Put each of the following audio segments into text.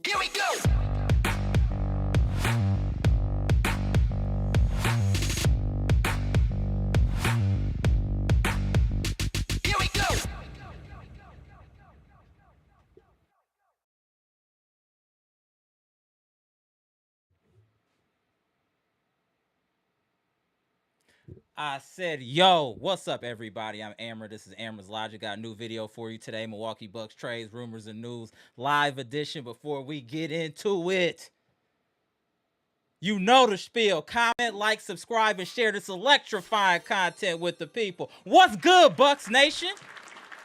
Here we go. Here we go. I said, yo, what's up, everybody? I'm Amara. This is Amara's Logic. Got a new video for you today. Milwaukee Bucks trades, rumors, and news. Live edition. Before we get into it, you know the spiel. Comment, like, subscribe, and share this electrifying content with the people. What's good, Bucks Nation?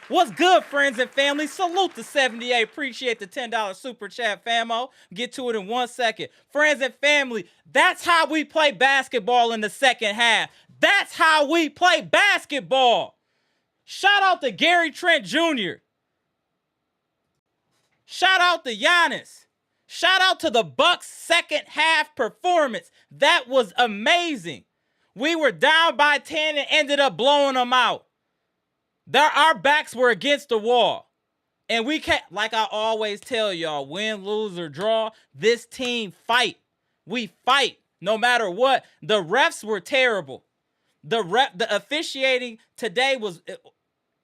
What's good, friends and family? Salute the 78. Appreciate the $10 super chat, famo. Get to it in 1 second. Friends and family, that's how we play basketball in the second half. That's how we play basketball. Shout out to Gary Trent Jr. Shout out to Giannis. Shout out to the Bucks' second half performance. That was amazing. We were down by 10 and ended up blowing them out. Our backs were against the wall. And we can't, like I always tell y'all, win, lose, or draw, this team fight. We fight no matter what. The refs were terrible. The officiating today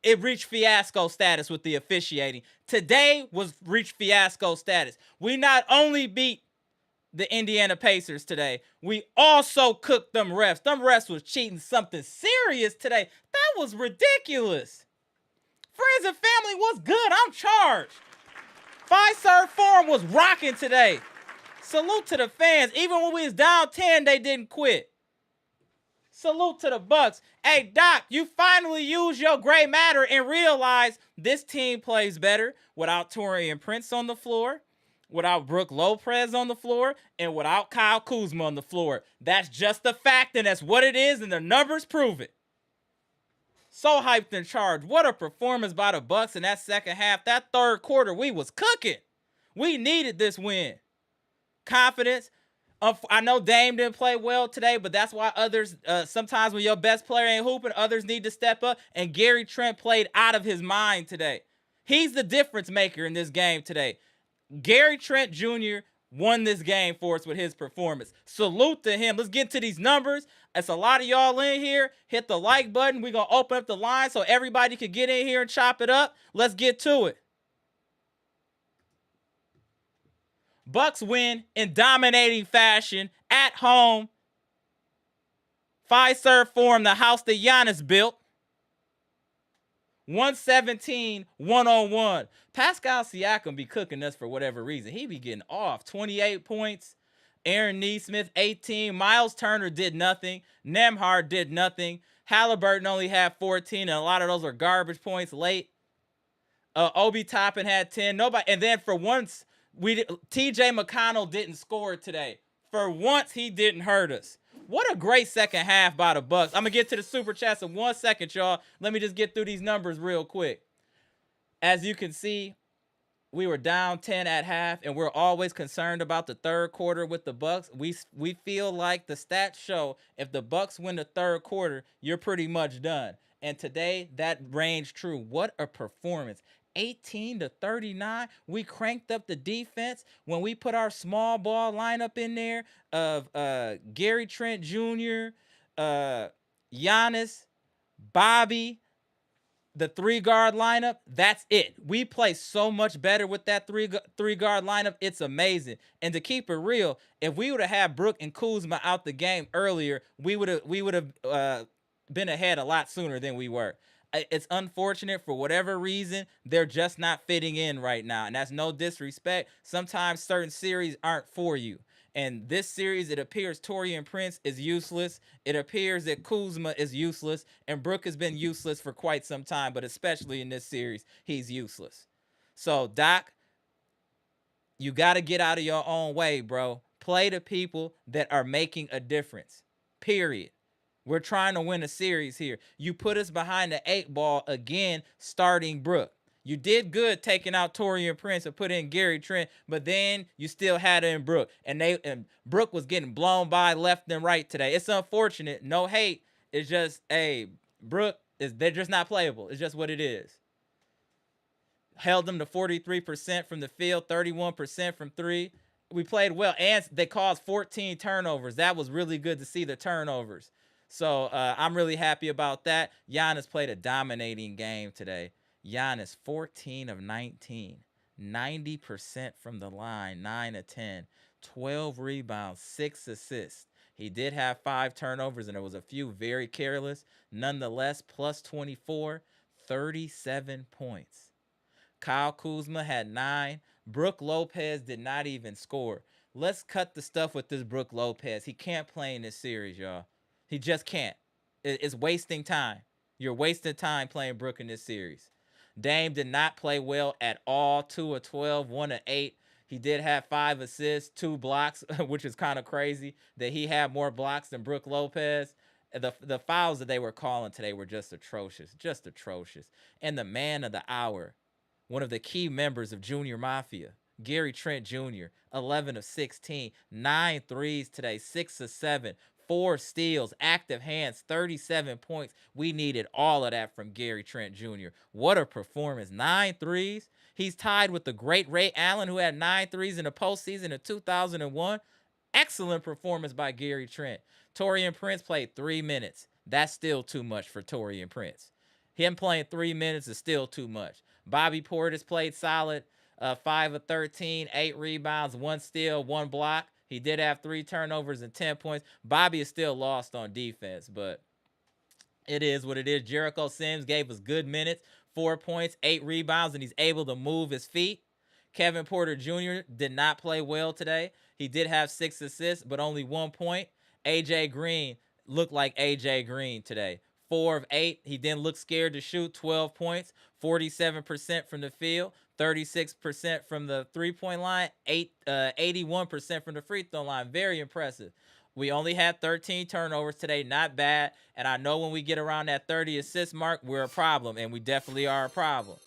it reached fiasco status with the officiating. Today reached fiasco status. We not only beat the Indiana Pacers today, we also cooked them refs. Them refs was cheating something serious today. That was ridiculous. Friends and family, what's good? I'm charged. Fiserv Forum was rocking today. Salute to the fans. Even when we was down 10, they didn't quit. Salute to the Bucks. Hey, Doc, you finally used your gray matter and realized this team plays better without Taurean Prince on the floor, without Brook Lopez on the floor, and without Kyle Kuzma on the floor. That's just a fact, and that's what it is, and the numbers prove it. So hyped and charged. What a performance by the Bucks in that second half. That third quarter, we was cooking. We needed this win. Confidence. I know Dame didn't play well today, but that's why others, sometimes when your best player ain't hooping, others need to step up, and Gary Trent played out of his mind today. He's the difference maker in this game today. Gary Trent Jr. won this game for us with his performance. Salute to him. Let's get to these numbers. It's a lot of y'all in here. Hit the like button. We're going to open up the line so everybody can get in here and chop it up. Let's get to it. Bucks win in dominating fashion at home. Fiserv Forum, the house that Giannis built. 117-101. Pascal Siakam be cooking us for whatever reason. He be getting off. 28 points. Aaron Nesmith, 18. Miles Turner did nothing. Nembhard did nothing. Halliburton only had 14, and a lot of those were garbage points late. Obi Toppin had 10. Nobody. And then for once, TJ McConnell didn't score today. For once, he didn't hurt us. What a great second half by the Bucks. I'm going to get to the super chats in 1 second, y'all. Let me just get through these numbers real quick. As you can see, we were down 10 at half, and we're always concerned about the third quarter with the Bucks. We feel like the stats show if the Bucks win the third quarter, you're pretty much done. And today, that ranged true. What a performance. 18-39. We cranked up the defense when we put our small ball lineup in there of Gary Trent Jr., Giannis, Bobby, the three-guard lineup. That's it. We play so much better with that three-guard lineup. It's amazing. And to keep it real, if we would have had Brook and Kuzma out the game earlier, we would have been ahead a lot sooner than we were. It's unfortunate for whatever reason. They're just not fitting in right now. And that's no disrespect. Sometimes certain series aren't for you. And this series, it appears Taurean Prince is useless. It appears that Kuzma is useless. And Brook has been useless for quite some time. But especially in this series, he's useless. So, Doc, you got to get out of your own way, bro. Play the people that are making a difference. Period. We're trying to win a series here. You put us behind the 8 ball again, starting Brook. You did good taking out Taurean Prince and put in Gary Trent, but then you still had it in Brook. And Brook was getting blown by left and right today. It's unfortunate. No hate. It's just, hey, Brook, they're just not playable. It's just what it is. held them to 43% from the field, 31% from three. We played well, and they caused 14 turnovers. That was really good to see the turnovers. So I'm really happy about that. Giannis played a dominating game today. Giannis, 14 of 19, 90% from the line, 9 of 10, 12 rebounds, 6 assists. He did have 5 turnovers, and there was a few very careless. Nonetheless, plus 24, 37 points. Kyle Kuzma had 9. Brook Lopez did not even score. Let's cut the stuff with this Brook Lopez. He can't play in this series, y'all. He just can't. It's wasting time. You're wasting time playing Brook in this series. Dame did not play well at all. 2 of 12, 1 of 8. He did have 5 assists, 2 blocks, which is kind of crazy that he had more blocks than Brook Lopez. The fouls that they were calling today were just atrocious, just atrocious. And the man of the hour, one of the key members of Jr Mafia, Gary Trent Jr., 11 of 16, 9 threes today, 6 of 7, 4 steals, active hands, 37 points. We needed all of that from Gary Trent Jr. What a performance. 9 threes. He's tied with the great Ray Allen, who had 9 threes in the postseason in 2001. Excellent performance by Gary Trent. Taurean Prince played 3 minutes. That's still too much for Taurean Prince. Him playing 3 minutes is still too much. Bobby Portis played solid, 5 of 13, 8 rebounds, 1 steal, 1 block. He did have 3 turnovers and 10 points. Bobby is still lost on defense, but it is what it is. Jericho Sims gave us good minutes, 4 points, 8 rebounds, and he's able to move his feet. Kevin Porter Jr. did not play well today. He did have 6 assists, but only 1 point. A.J. Green looked like A.J. Green today. 4 of 8. He didn't look scared to shoot. 12 points, 47% from the field, 36% from the three-point line, 81% from the free throw line. Very impressive. We only had 13 turnovers today. Not bad. And I know when we get around that 30 assist mark, we're a problem, and we definitely are a problem.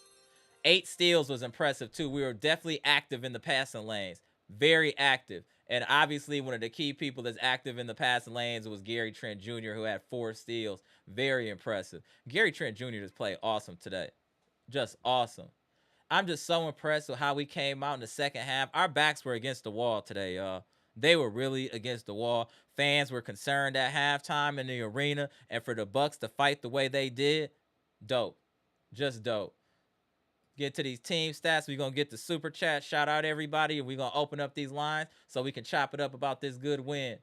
8 steals was impressive, too. We were definitely active in the passing lanes. Very active. And obviously, one of the key people that's active in the passing lanes was Gary Trent Jr., who had 4 steals. Very impressive. Gary Trent Jr. just played awesome today. Just awesome. I'm just so impressed with how we came out in the second half. Our backs were against the wall today, y'all. They were really against the wall. Fans were concerned at halftime in the arena. And for the Bucks to fight the way they did, dope. Just dope. Get to these team stats. We're going to get the super chat. Shout out everybody. And we're going to open up these lines so we can chop it up about this good win.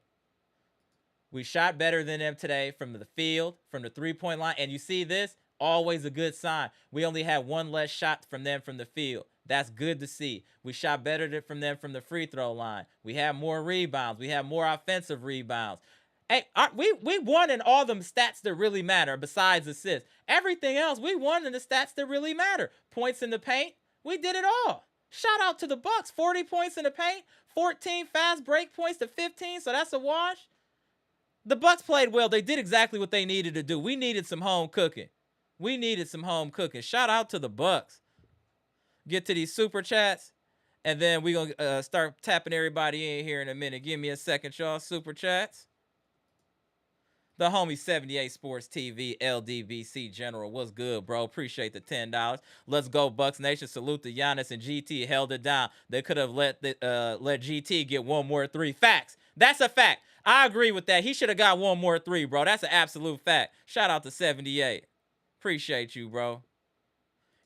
We shot better than them today from the field, from the three-point line. And you see this? Always a good sign. We only had 1 less shot from them from the field. That's good to see. We shot better from them from the free throw line. We had more rebounds. We had more offensive rebounds. Hey, we won in all them stats that really matter besides assists. Everything else, we won in the stats that really matter. Points in the paint, we did it all. Shout out to the Bucks. 40 points in the paint, 14 fast break points to 15, so that's a wash. The Bucks played well. They did exactly what they needed to do. We needed some home cooking. We needed some home cooking. Shout out to the Bucks. Get to these super chats, and then we're going to start tapping everybody in here in a minute. Give me a second, y'all. Super chats. The homie 78 Sports TV, LDBC General. What's good, bro? Appreciate the $10. Let's go, Bucks Nation. Salute to Giannis and GT. Held it down. They could have let GT get 1 more 3. Facts. That's a fact. I agree with that. He should have got 1 more 3, bro. That's an absolute fact. Shout out to 78. Appreciate you, bro.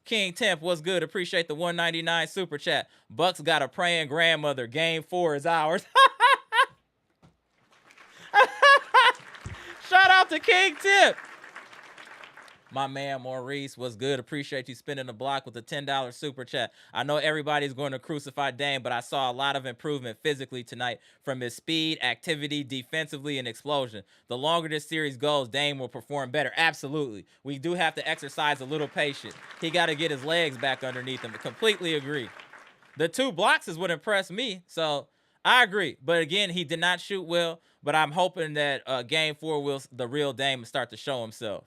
King Temp, what's good? Appreciate the $1.99 super chat. Bucks got a praying grandmother. Game 4 is ours. Shout out to King Tip. My man Maurice, what's good? Appreciate you spending the block with a $10 super chat. I know everybody's going to crucify Dame, but I saw a lot of improvement physically tonight from his speed, activity, defensively, and explosion. The longer this series goes, Dame will perform better. Absolutely. We do have to exercise a little patience. He got to get his legs back underneath him. I completely agree. The 2 blocks is what impressed me, so I agree. But again, he did not shoot well, but I'm hoping that Game 4 the real Dame will start to show himself.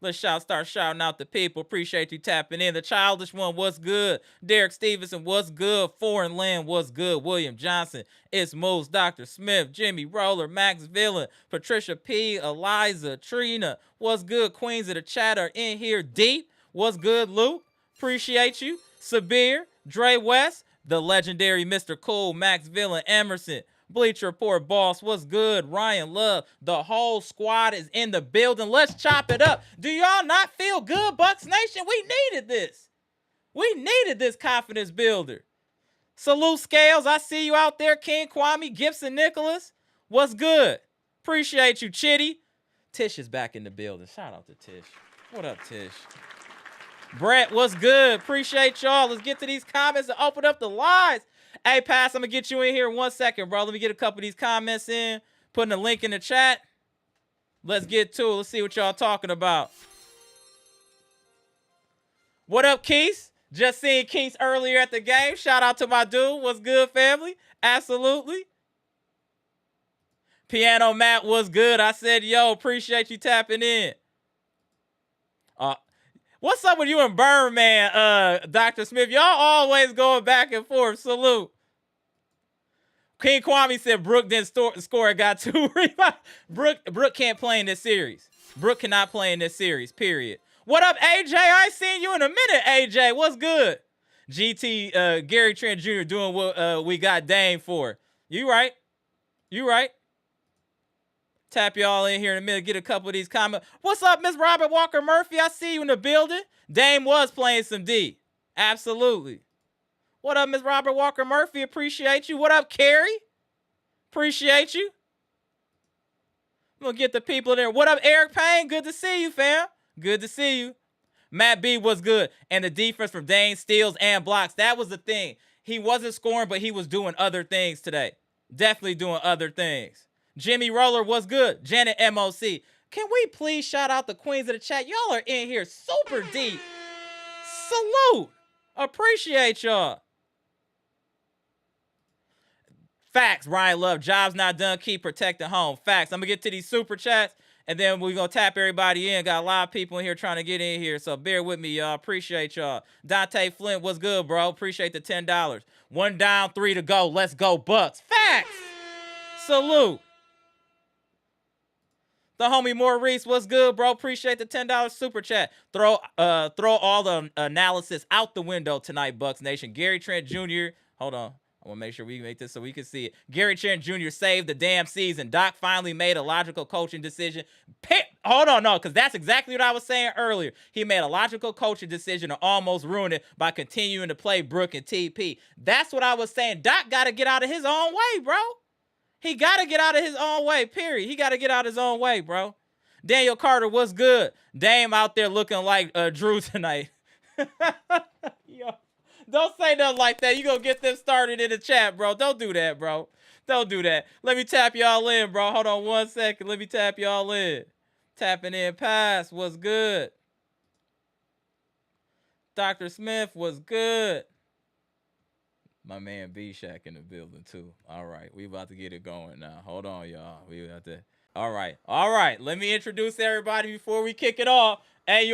Let's start shouting out the people. Appreciate you tapping in. The childish one, what's good? Derek Stevenson, what's good? Foreign Land, what's good? William Johnson, It's Moose, Dr. Smith, Jimmy Roller, Max Villain, Patricia P, Eliza, Trina, what's good? Queens of the chat are in here deep. What's good, Luke? Appreciate you. Sabir, Dre West, the legendary Mr. Cool, Max Villain, Emerson, Bleacher Report Boss, what's good? Ryan Love, the whole squad is in the building. Let's chop it up. Do y'all not feel good, Bucks Nation? We needed this. We needed this confidence builder. Salute Scales. I see you out there. King Kwame, Gibson Nicholas. What's good? Appreciate you, Chitty. Tish is back in the building. Shout out to Tish. What up, Tish? Brett, what's good? Appreciate y'all. Let's get to these comments and open up the lines. Hey, Pass, I'm going to get you in here in 1 second, bro. Let me get a couple of these comments in. Putting a link in the chat. Let's get to it. Let's see what y'all talking about. What up, Keith? Just seen Keith earlier at the game. Shout out to my dude. What's good, family? Absolutely. Piano Matt was good. I said, yo, appreciate you tapping in. What's up with you and Birdman, Dr. Smith? Y'all always going back and forth. Salute. King Kwame said Brook didn't score and got 2 rebounds. Brook can't play in this series. Brook cannot play in this series, period. What up, AJ? I ain't seen you in a minute, AJ. What's good? GT, Gary Trent Jr. doing what we got Dame for. You right. You right. Tap y'all in here in a minute. Get a couple of these comments. What's up, Miss Robert Walker Murphy? I see you in the building. Dame was playing some D. Absolutely. What up, Miss Robert Walker Murphy? Appreciate you. What up, Carrie? Appreciate you. I'm going to get the people in there. What up, Eric Payne? Good to see you, fam. Good to see you. Matt B was good. And the defense from Dane, steals, and blocks. That was the thing. He wasn't scoring, but he was doing other things today. Definitely doing other things. Jimmy Roller was good. Janet MOC. Can we please shout out the queens of the chat? Y'all are in here super deep. Salute. Appreciate y'all. Facts, Ryan Love. Jobs not done. Keep protecting home. Facts. I'm going to get to these super chats, and then we're going to tap everybody in. Got a lot of people in here trying to get in here, so bear with me, y'all. Appreciate y'all. Dante Flint, what's good, bro? Appreciate the $10. 1 down, 3 to go. Let's go, Bucks. Facts. Salute. The homie Maurice, what's good, bro? Appreciate the $10 super chat. Throw all the analysis out the window tonight, Bucks Nation. Gary Trent Jr. Hold on. I want to make sure we make this so we can see it. Gary Trent Jr. saved the damn season. Doc finally made a logical coaching decision. Hold on, no, because that's exactly what I was saying earlier. He made a logical coaching decision to almost ruin it by continuing to play Brook and TP. That's what I was saying. Doc got to get out of his own way, bro. He got to get out of his own way, period. He got to get out of his own way, bro. Daniel Carter, what's good? Dame out there looking like Drew tonight. Yo, don't say nothing like that. You going to get them started in the chat, bro. Don't do that, bro. Don't do that. Let me tap y'all in, bro. Hold on 1 second. Let me tap y'all in. Tapping in Pass, what's good? Dr. Smith, what's good? My man B-Shack in the building, too. All right, we about to get it going now. Hold on, y'all. We got to... All right. Let me introduce everybody before we kick it off. Hey,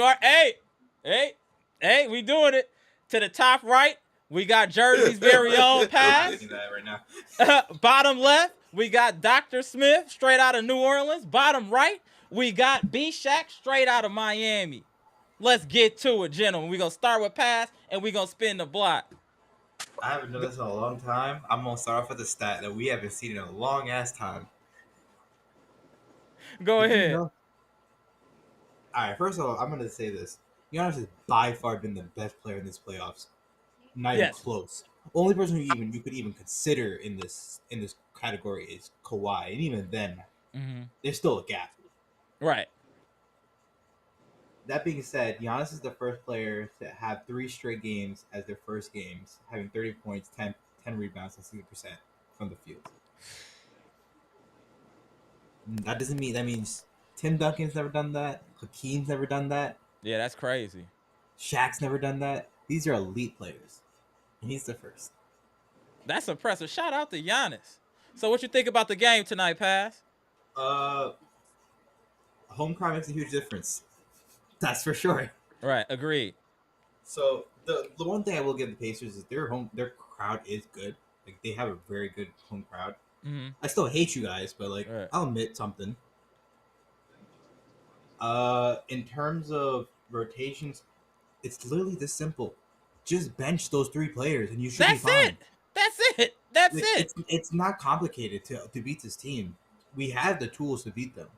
we doing it. To the top right, we got Jersey's very own Pass. Bottom left, we got Dr. Smith, straight out of New Orleans. Bottom right, we got B-Shack, straight out of Miami. Let's get to it, gentlemen. We're going to start with Pass, and we're going to spin the block. I haven't done this in a long time. I'm going to start off with a stat that we haven't seen in a long-ass time. Go ahead. All right, first of all, I'm going to say this. Giannis has by far been the best player in this playoffs. Not even close. Only person you could even consider in this category is Kawhi. And even then, there's still a gap. Right. That being said, Giannis is the first player to have 3 straight games as their first games, having 30 points, 10 rebounds, and 60% from the field. That means Tim Duncan's never done that. Hakeem's never done that. Yeah, that's crazy. Shaq's never done that. These are elite players, and he's the first. That's impressive. Shout out to Giannis. So what you think about the game tonight, Pass? Home crowd makes a huge difference. That's for sure. Right, agreed. So the one thing I will give the Pacers is their crowd is good. Like, they have a very good home crowd. Mm-hmm. I still hate you guys, but right. I'll admit something. In terms of rotations, It's literally this simple. Just bench those 3 players and you should be That's fine. it. That's it. That's Like, it. it's not complicated to beat this team. We have the tools to beat them.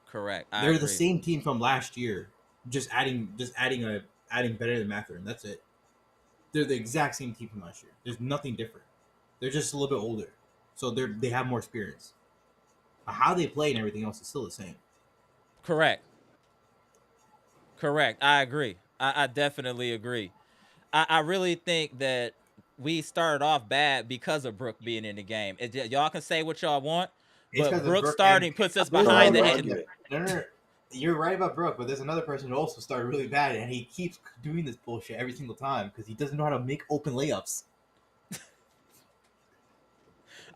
Correct. I They're the agree. same team from last year, just adding better than Mathurin. That's it. They're the exact same team from last year. There's nothing different. They're just a little bit older, so they have more experience. But how they play and everything else is still the same. Correct. I agree. I definitely agree. I really think that we started off bad because of Brook being in the game. Y'all can say what y'all want, It's but because of Brook Brook starting puts us there's behind the another eight. person no. You're right about Brook, but there's another person who also started really bad, and he keeps doing this bullshit every single time because he doesn't know how to make open layups.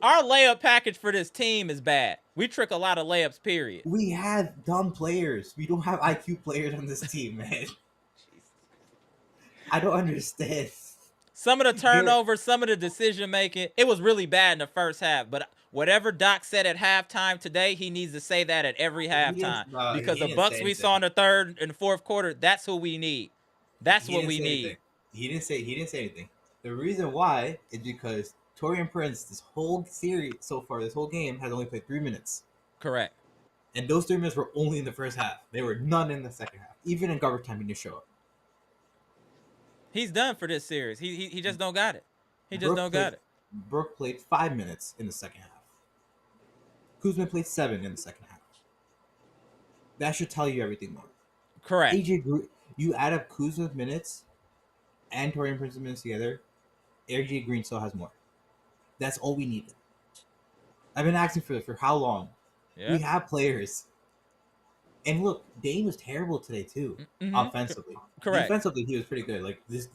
Our layup package for this team is bad. We trick a lot of layups, period. We have dumb players. We don't have IQ players on this team, man. I don't understand. Some of the turnovers, some of the decision making, it was really bad in the first half. But whatever Doc said at halftime today, he needs to say that at every halftime. Because the Bucks we saw in the third and fourth quarter, that's who we need. That's what we need. He didn't say anything. The reason why is because Taurean Prince, this whole series so far, this whole game, has only played 3 minutes. Correct. And those 3 minutes were only in the first half. They were none in the second half. Even in garbage time, he didn't show up. He's done for this series. He just don't got it. He just don't got it. Brook played 5 minutes in the second half. Kuzma played 7 in the second half. That should tell you everything more. Correct. You add up Kuzma's minutes and Taurean Prince's minutes together, AJ Green still has more. That's all we needed. I've been asking for how long? Yeah. We have players. And look, Dame was terrible today too, offensively. Correct. Defensively, he was pretty good. Like this,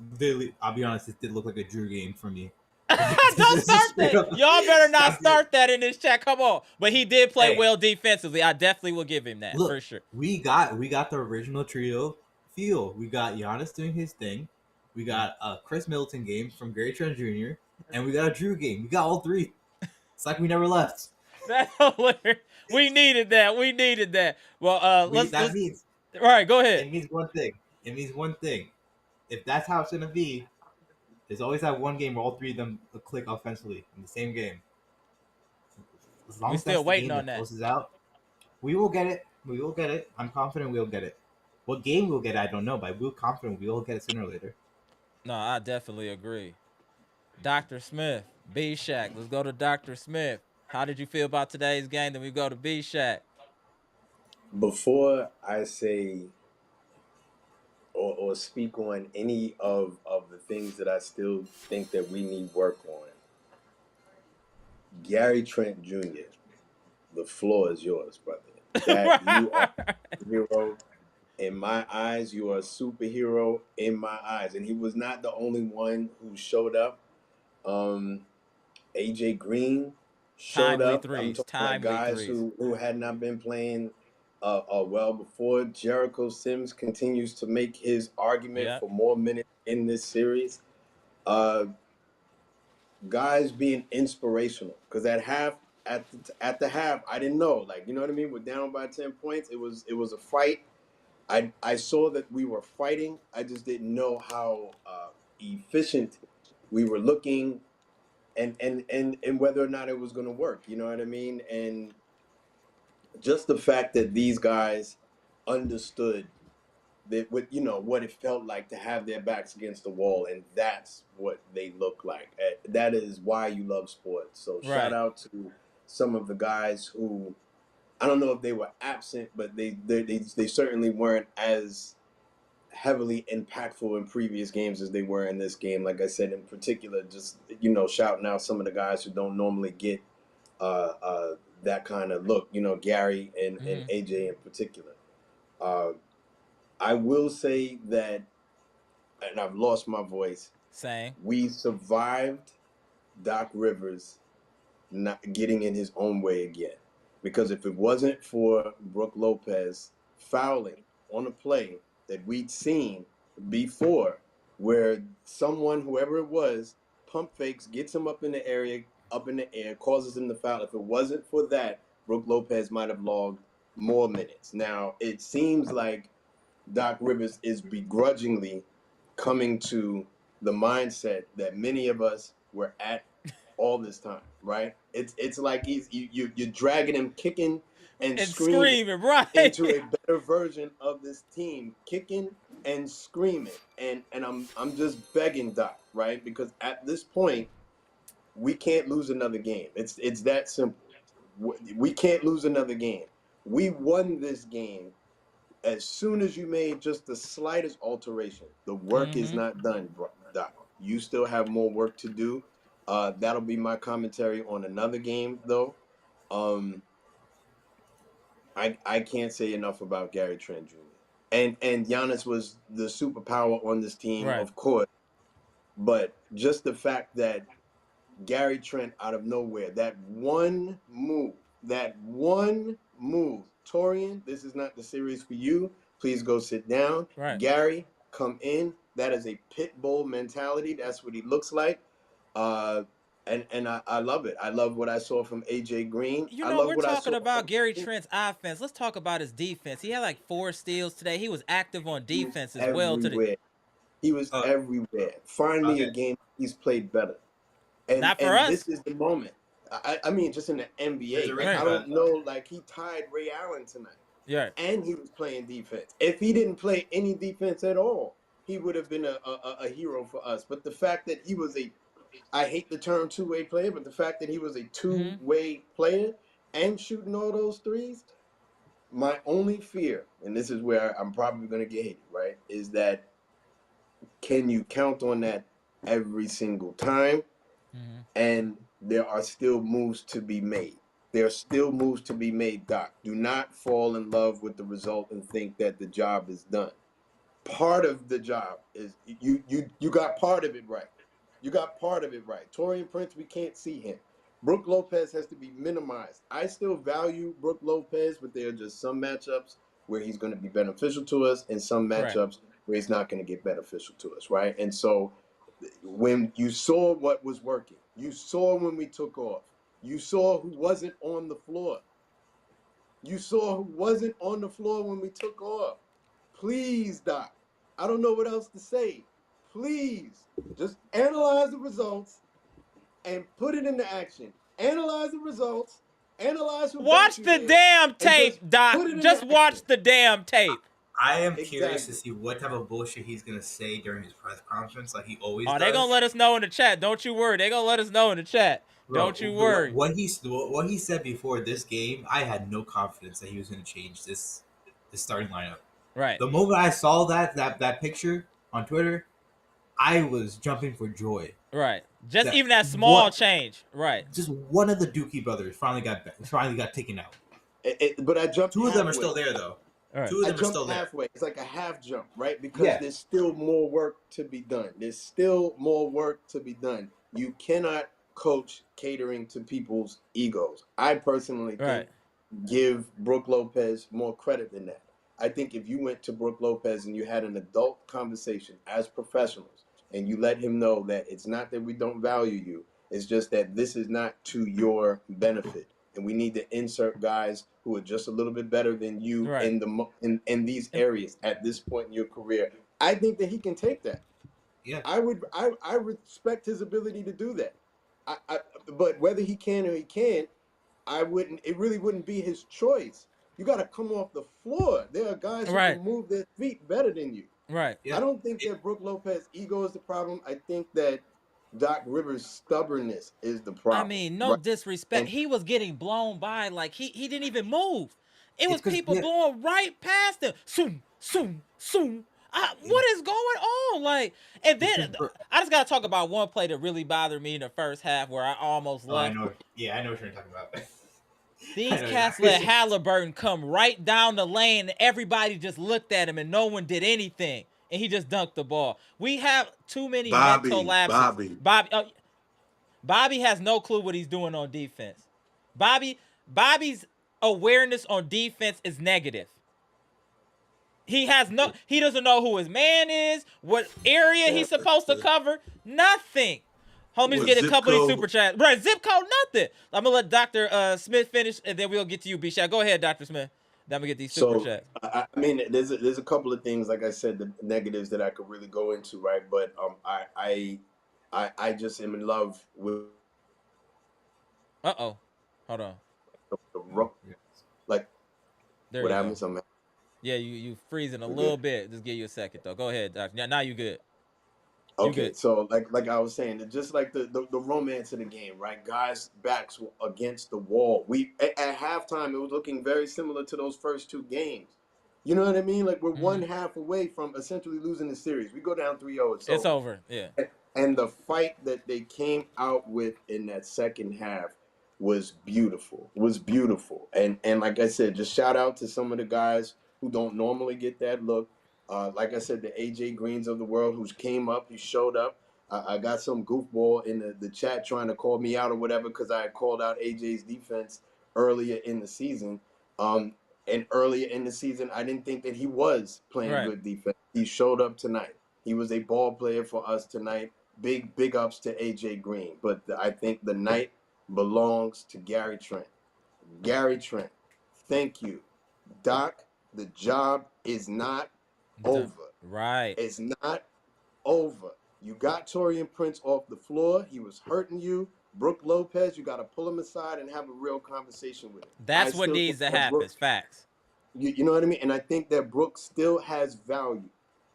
I'll be honest, this did look like a Drew game for me. Don't start that. Y'all better not start that in this chat. Come on. But he did play well defensively. I definitely will give him that for sure. We got the original trio feel. We got Giannis doing his thing. We got a Chris Middleton game from Gary Trent Jr. And we got a Drew game. We got all 3. It's like we never left. That's hilarious. We needed that. Well, let's. All right, go ahead. It means one thing. If that's how it's gonna be, there's always that one game where all 3 of them click offensively in the same game. As long as still waiting on that closes out, we will get it. I'm confident we'll get it. What game we'll get, I don't know, but we're confident we will get it sooner or later. No, I definitely agree. Dr. Smith, B-Shack. Let's go to Dr. Smith. How did you feel about today's game? Then we go to B-Shack. Before I say or speak on any of the things that I still think that we need work on, Gary Trent Jr., the floor is yours, brother. That you are a hero. In my eyes, you are a superhero in my eyes. And he was not the only one who showed up. AJ Green showed up. I'm talking about guys who had not been playing well before. Jericho Sims continues to make his argument for more minutes in this series. Guys being inspirational, because at the half, I didn't know, like, you know what I mean? We're down by 10 points. It was a fight. I saw that we were fighting. I just didn't know how efficient we were looking, and whether or not it was going to work. You know what I mean? And just the fact that these guys understood that what it felt like to have their backs against the wall, and that's what they look like. That is why you love sports. So shout out to some of the guys who, I don't know if they were absent, but they certainly weren't as heavily impactful in previous games as they were in this game. Like I said, in particular, just shouting out some of the guys who don't normally get that kind of look. Gary and AJ in particular. I will say that, and I've lost my voice. Same. We survived Doc Rivers not getting in his own way again. Because if it wasn't for Brook Lopez fouling on a play that we'd seen before, where someone, whoever it was, pump fakes, gets him up in the air, causes him to foul. If it wasn't for that, Brook Lopez might have logged more minutes. Now, it seems like Doc Rivers is begrudgingly coming to the mindset that many of us were at all this time, right? It's like you're dragging him, kicking and screaming right? into a better version of this team, kicking and screaming. And I'm just begging Doc, right? Because at this point, we can't lose another game. It's that simple. We can't lose another game. We won this game as soon as you made just the slightest alteration. The work is not done, Doc. You still have more work to do. That'll be my commentary on another game, though. I can't say enough about Gary Trent Jr. And Giannis was the superpower on this team, Right. of course. But just the fact that Gary Trent out of nowhere, that one move, Torian, this is not the series for you. Please go sit down. Right. Gary, come in. That is a pit bull mentality. That's what he looks like. And I love it. I love what I saw from AJ Green. You I know, love we're what I talking saw about from Gary Trent's offense. Let's talk about his defense. He had like 4 steals today. He was active on defense as well today. He was everywhere. Finally, a game he's played better. And, Not for us. This is the moment. I mean, just in the NBA. Like, I don't know. Like, he tied Ray Allen tonight. Yeah. And he was playing defense. If he didn't play any defense at all, he would have been a hero for us. But the fact that he was I hate the term two-way player, but the fact that he was a two-way player and shooting all those threes, my only fear, and this is where I'm probably going to get hit, right, is that can you count on that every single time? And there are still moves to be made. There are still moves to be made, Doc. Do not fall in love with the result and think that the job is done. Part of the job is you got part of it right. You got part of it right. Torian Prince, we can't see him. Brook Lopez has to be minimized. I still value Brook Lopez, but there are just some matchups where he's going to be beneficial to us and some matchups where he's not going to get beneficial to us, right? And so when you saw what was working, you saw when we took off, you saw who wasn't on the floor. You saw who wasn't on the floor when we took off. Please, Doc, I don't know what else to say. Please, just analyze the results and put it into action. Analyze the results. Analyze who watch the damn tape, Doc. Just watch the damn tape. I am curious to see what type of bullshit he's gonna say during his press conference, like he always does. They're gonna let us know in the chat. Don't you worry. They're gonna let us know in the chat. Bro, don't you worry. What he said before this game, I had no confidence that he was gonna change this starting lineup. Right. The moment I saw that picture on Twitter, I was jumping for joy. Right. Just even that small change. Right. Just one of the Dookie brothers finally got taken out. But I jumped. Two of them are still there though. Right. Two of them are still halfway. It's like a half jump, right? Because there's still more work to be done. There's still more work to be done. You cannot coach catering to people's egos. I personally think give Brook Lopez more credit than that. I think if you went to Brook Lopez and you had an adult conversation as professionals and you let him know that it's not that we don't value you, it's just that this is not to your benefit. And we need to insert guys who are just a little bit better than you in these areas at this point in your career. I think that he can take that. Yeah, I respect his ability to do that. But whether he can or he can't, it really wouldn't be his choice. You got to come off the floor. There are guys who can move their feet better than you. Right. Yeah. I don't think that Brook Lopez's ego is the problem. I think that Doc Rivers' stubbornness is the problem. I mean, no disrespect. He was getting blown by like he didn't even move. It was people blowing right past him. Soom, soom, soom. What is going on? Like, and then I just gotta talk about one play that really bothered me in the first half where I almost left. I know what you're talking about. These cats let Halliburton come right down the lane, and everybody just looked at him, and no one did anything, and he just dunked the ball. We have too many mental lapses. Bobby has no clue what he's doing on defense. Bobby's awareness on defense is negative. He doesn't know who his man is, what area he's supposed to cover, nothing. Homies get a couple of these super chats. Right, zip code, nothing. I'm going to let Dr. Smith finish, and then we'll get to you, B-Shot. Go ahead, Dr. Smith. Then we get these super So chats. I mean, there's a couple of things, like I said, the negatives that I could really go into, right? But I just am in love with Uh-oh. Hold on. Yeah. like There what you go. happens. I'm Yeah, you freezing a we're good. little bit. Just give you a second though. Go ahead, Doc. Now you good. You Okay, good. so like I was saying, just like the romance of the game, right? Guys' backs were against the wall. We at halftime, it was looking very similar to those first two games. You know what I mean? Like we're one half away from essentially losing the series. We go down 3-0, it's It's over. over. Yeah. And the fight that they came out with in that second half was beautiful. Was beautiful. And like I said, just shout out to some of the guys who don't normally get that look. Like I said, the AJ Greens of the world who's came up, he showed up. I got some goofball in the chat trying to call me out or whatever because I had called out AJ's defense earlier in the season. And earlier in the season, I didn't think that he was playing Right. good defense. He showed up tonight. He was a ball player for us tonight. Big ups to AJ Green. But I think the night belongs to Gary Trent. Gary Trent, thank you. Doc, the job is not over. Right. It's not over. You got Torian Prince off the floor. He was hurting you. Brook Lopez, you got to pull him aside and have a real conversation with him. I That's what still think needs to that happen. Brook, It's facts. you know what I mean? And I think that Brook still has value.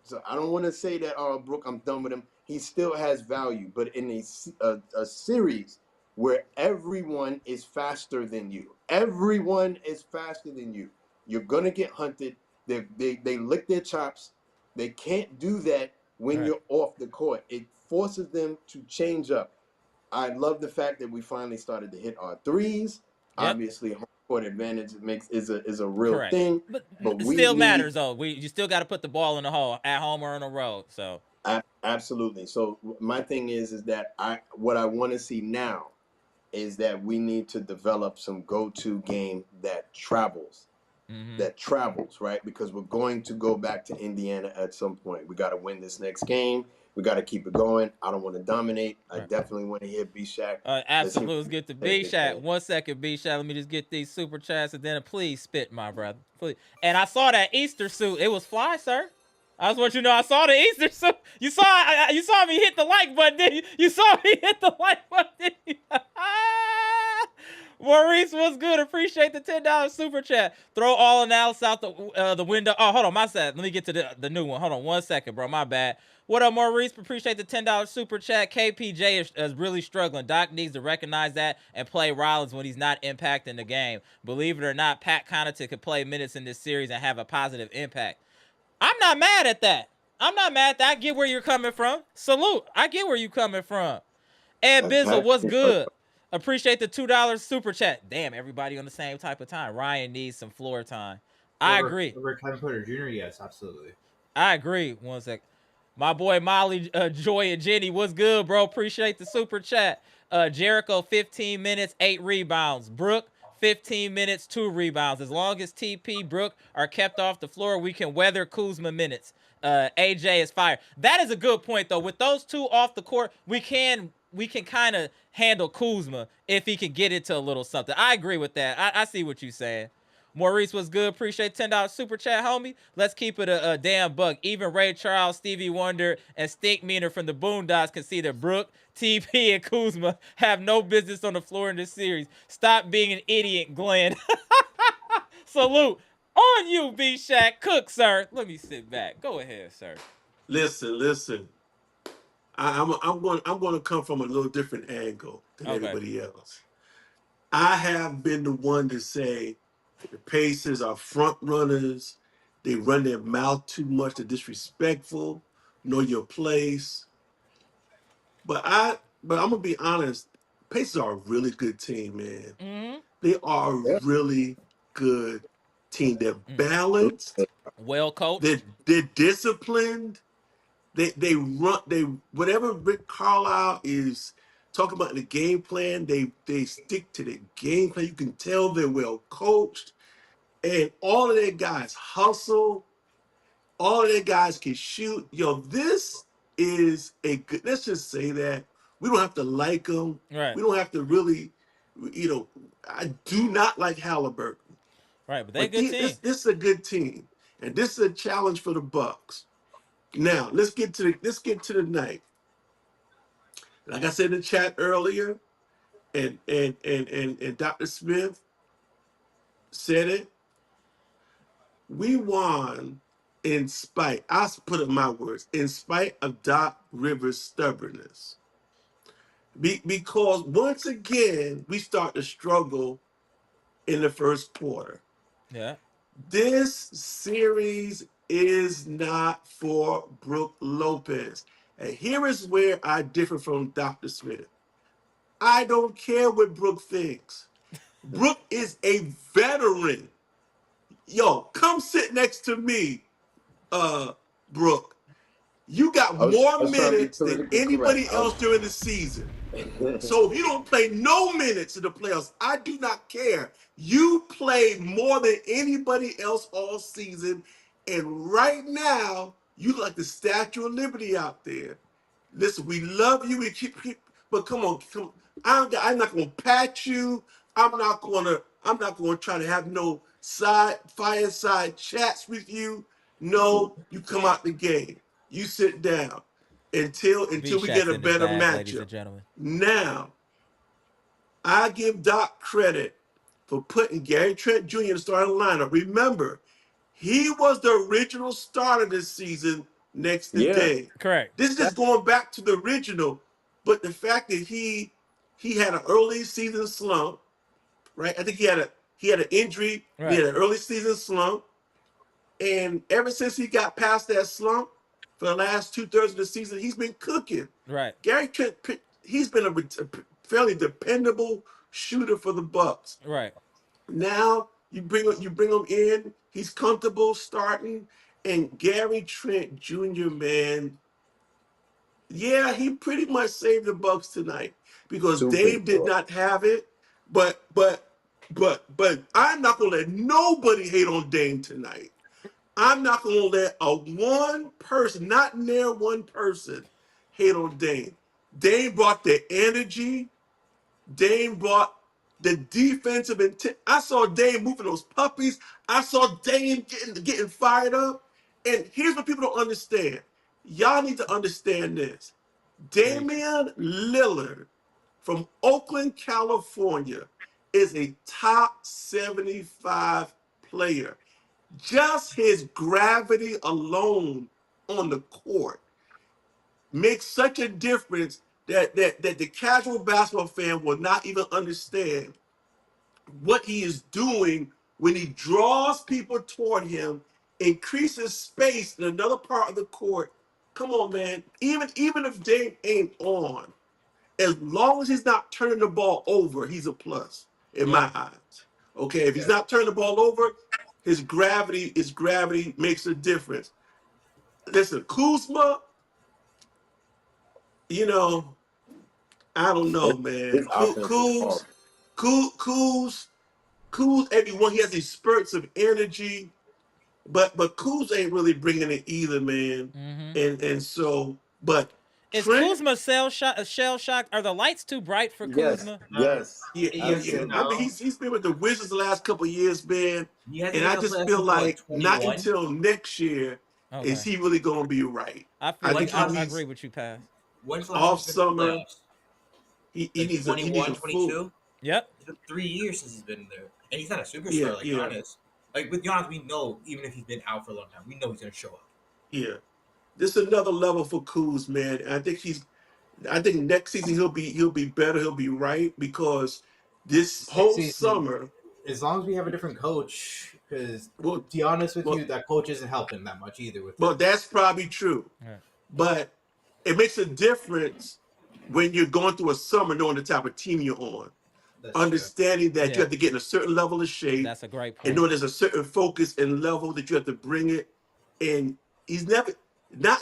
So I don't want to say that, oh, Brook, I'm done with him. He still has value. But in a series where everyone is faster than you, everyone is faster than you, you're going to get hunted. They lick their chops. They can't do that when Right. you're off the court. It forces them to change up. I love the fact that we finally started to hit our threes. Yep. Obviously, home court advantage is a real Correct. thing, But but it we still need matters though. You still got to put the ball in the hole at home or on the road. So absolutely. So my thing is that what I want to see now is that we need to develop some go-to game that travels. That travels, right? Because we're going to go back to Indiana at some point. We got to win this next game. We got to keep it going. I don't want to dominate. I right. definitely want to hear B Shack. Let's hear Absolutely. Let's get to this B Shot. game. 1 second, B Shot. Let me just get these super chats and then please spit, my brother. Please. And I saw that Easter suit. It was fly, sir. I just want you to know I saw the Easter suit. You saw me hit the like button, didn't you? You saw me hit the like button, didn't you? Maurice, what's good? Appreciate the $10 super chat. Throw all analysis out the window. Oh, hold on, my set. Let me get to the new one. Hold on 1 second, bro. My bad. What up, Maurice? Appreciate the $10 super chat. KPJ is really struggling. Doc needs to recognize that and play Rollins when he's not impacting the game. Believe it or not, Pat Connaughton could play minutes in this series and have a positive impact. I'm not mad at that. I'm not mad at that. I get where you're coming from. Salute. I get where you're coming from. Ed Bizzle, Pat, what's good? Appreciate the $2 super chat. Damn, everybody on the same type of time. Ryan needs some floor time. I agree. Over Kevin Porter Jr. Yes, absolutely. I agree. 1 sec. My boy Molly, Joy, and Jenny, what's good, bro? Appreciate the super chat. Jericho, 15 minutes, 8 rebounds. Brook, 15 minutes, 2 rebounds. As long as TP, Brook are kept off the floor, we can weather Kuzma minutes. AJ is fired. That is a good point, though. With those two off the court, we can kind of handle Kuzma if he can get into a little something. I agree with that. I see what you're saying. Maurice was good. Appreciate $10 super chat, homie. Let's keep it a damn buck. Even Ray Charles, Stevie Wonder, and Stink Meaner from the Boondocks can see that Brook, TP, and Kuzma have no business on the floor in this series. Stop being an idiot, Glenn. Salute. On you, B-Shack. Cook, sir. Let me sit back. Go ahead, sir. Listen. I'm going to come from a little different angle than Okay. everybody else. I have been the one to say the Pacers are front runners. They run their mouth too much. They're disrespectful. Know your place. But I'm gonna be honest. Pacers are a really good team, man. Mm-hmm. They are a Yeah. really good team. They're balanced. Well They're coached. they're disciplined. They whatever Rick Carlisle is talking about in the game plan, they stick to the game plan. You can tell they're well coached, and all of their guys hustle. All of their guys can shoot. Yo, this is a good. Let's just say that we don't have to like them. Right. We don't have to really, you know. I do not like Halliburton. Right, but they're a But good team. this is a good team, and this is a challenge for the Bucks. Now let's get to the night. Like I said in the chat earlier, and Dr. Smith said it. We won in spite. I'll put it in my words. In spite of Doc Rivers' stubbornness, because once again we start to struggle in the first quarter. Yeah. This series is not for Brook Lopez. And here is where I differ from Dr. Smith. I don't care what Brook thinks. Brook is a veteran. Yo, come sit next to me, Brook. You got I more was trying to be minutes than politically correct. anybody else during the season. So if you don't play no minutes in the playoffs, I do not care. You play more than anybody else all season. And right now, you look like the Statue of Liberty out there. Listen, we love you. But come on, come. I'm not gonna pat you. I'm not gonna try to have no fireside chats with you. No, you come out the game. You sit down until we get V-Shaq's a in his better bag, ladies matchup. and gentlemen. Now, I give Doc credit for putting Gary Trent Jr. in the starting lineup. Remember, he was the original starter this season next to Yeah. Dame. Correct. This is just going back to the original, but the fact that he had an early season slump, right? I think he had an injury. Right. He had an early season slump, and ever since he got past that slump, for the last 2/3 of the season, he's been cooking. Right. Gary Trent, he's been a fairly dependable shooter for the Bucks. Right. Now you bring him in. He's comfortable starting, and Gary Trent Jr. Man, yeah, he pretty much saved the Bucks tonight because Dame did not have it. But I'm not gonna let nobody hate on Dame tonight. I'm not gonna let one person, not near one person, hate on Dame. Dame brought the energy. Dame brought the defensive intent. I saw Dame moving those puppies. I saw Dame getting fired up. And here's what people don't understand. Y'all need to understand this. Damian Lillard from Oakland, California is a top 75 player. Just his gravity alone on the court makes such a difference that the casual basketball fan will not even understand what he is doing when he draws people toward him, increases space in another part of the court. Come on, man. Even if Dame ain't on, as long as he's not turning the ball over, he's a plus in my eyes. Okay, if he's not turning the ball over, his gravity makes a difference. Listen, Kuzma, you know, I don't know, man. Kuz, everyone, he has these spurts of energy, but Kuz ain't really bringing it either, man. Mm-hmm. And so, but is Trent, Kuzma shell shocked? Are the lights too bright for Kuzma? Yes. Yeah. I mean, he's been with the Wizards the last couple of years, man. And I just feel like not until next year is he really going to be right. I agree with you, Paz. When's the Off last time he's been summer, in the playoffs? he Like needs 21, a full. 22? Yep. It's been 3 years since he's been there. And he's not a superstar like Giannis. Like with Giannis, we know, even if he's been out for a long time, we know he's going to show up. Yeah. This is another level for Kuz, man. And I think next season he'll be better, he'll be right, because this whole summer, as long as we have a different coach, because to be honest with you, that coach isn't helping that much either. Well, that's probably true. Yeah. But it makes a difference when you're going through a summer knowing the type of team you're on. That's understanding true. That you have to get in a certain level of shape. That's a great point. And knowing there's a certain focus and level that you have to bring it. And he's not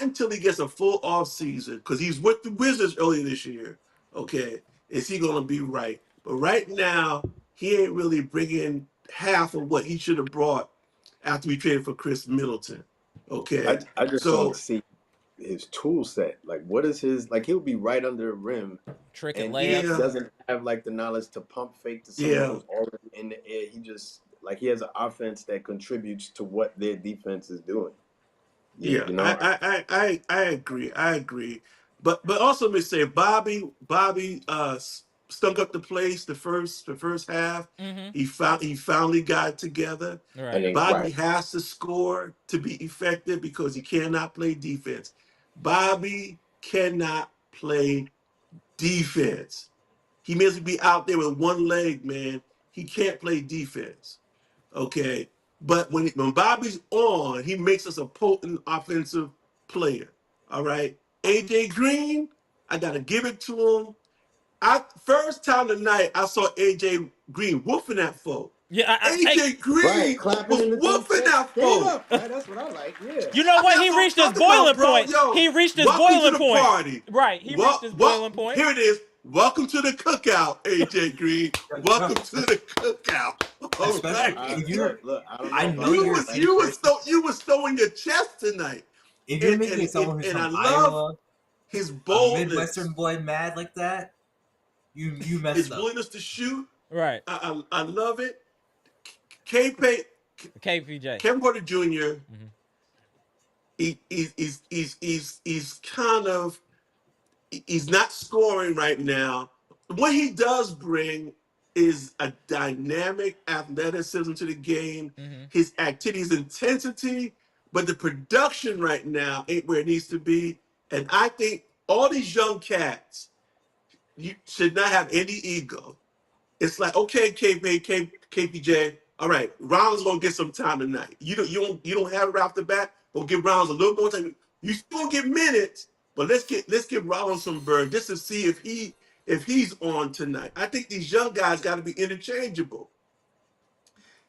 until he gets a full off season, because he's with the Wizards earlier this year, okay, is he going to be right. But right now, he ain't really bringing half of what he should have brought after we traded for Chris Middleton. Okay. I just don't see his tool set. Like, what is his, like, he'll be right under the rim. Trick and layups. He layups. doesn't have, like, the knowledge to pump fake to someone who's already in the air. He just, Like he has an offense that contributes to what their defense is doing. Yeah, You know, I agree. I agree. But also let me say Bobby stunk up the place the first half. Mm-hmm. He finally got it together. and Right. then Bobby has to score to be effective because he cannot play defense. Bobby cannot play defense. He may as well be out there with one leg, man. He can't play defense. Okay. But when Bobby's on, he makes us a potent offensive player. All right. AJ Green, I gotta give it to him. First time tonight I saw AJ Green whooping that folk. Yeah, AJ Green clapping was in the whooping that stand folk. up. Right? That's what I like. Yeah. you know what? That's He what I'm reached his talking about, boiling bro. point. Yo, He reached his welcome to boiling the point. party. Right. He reached his boiling point. Here it is. Welcome to the cookout, AJ Green. Welcome to the cookout. All Especially right. if you're, Look, I don't know. I about know that. you're You was throwing your chest tonight. if you're making And someone who's and I from love Iowa, his a boldness. Midwestern boy mad like that, you messed His up. willingness to shoot. Right. I love it. KPJ. KPJ. Kevin Porter Jr. He's kind of he's not scoring right now. What he does bring is a dynamic athleticism to the game, his activity, his intensity, but the production right now ain't where it needs to be. And I think all these young cats, you should not have any ego. It's like, okay, KPJ, all right, Rollins gonna get some time tonight. You don't have it right off the bat. We'll give Rollins a little more time. You still gonna get minutes, but let's give Rollins some burn just to see if he's on tonight. I think these young guys got to be interchangeable.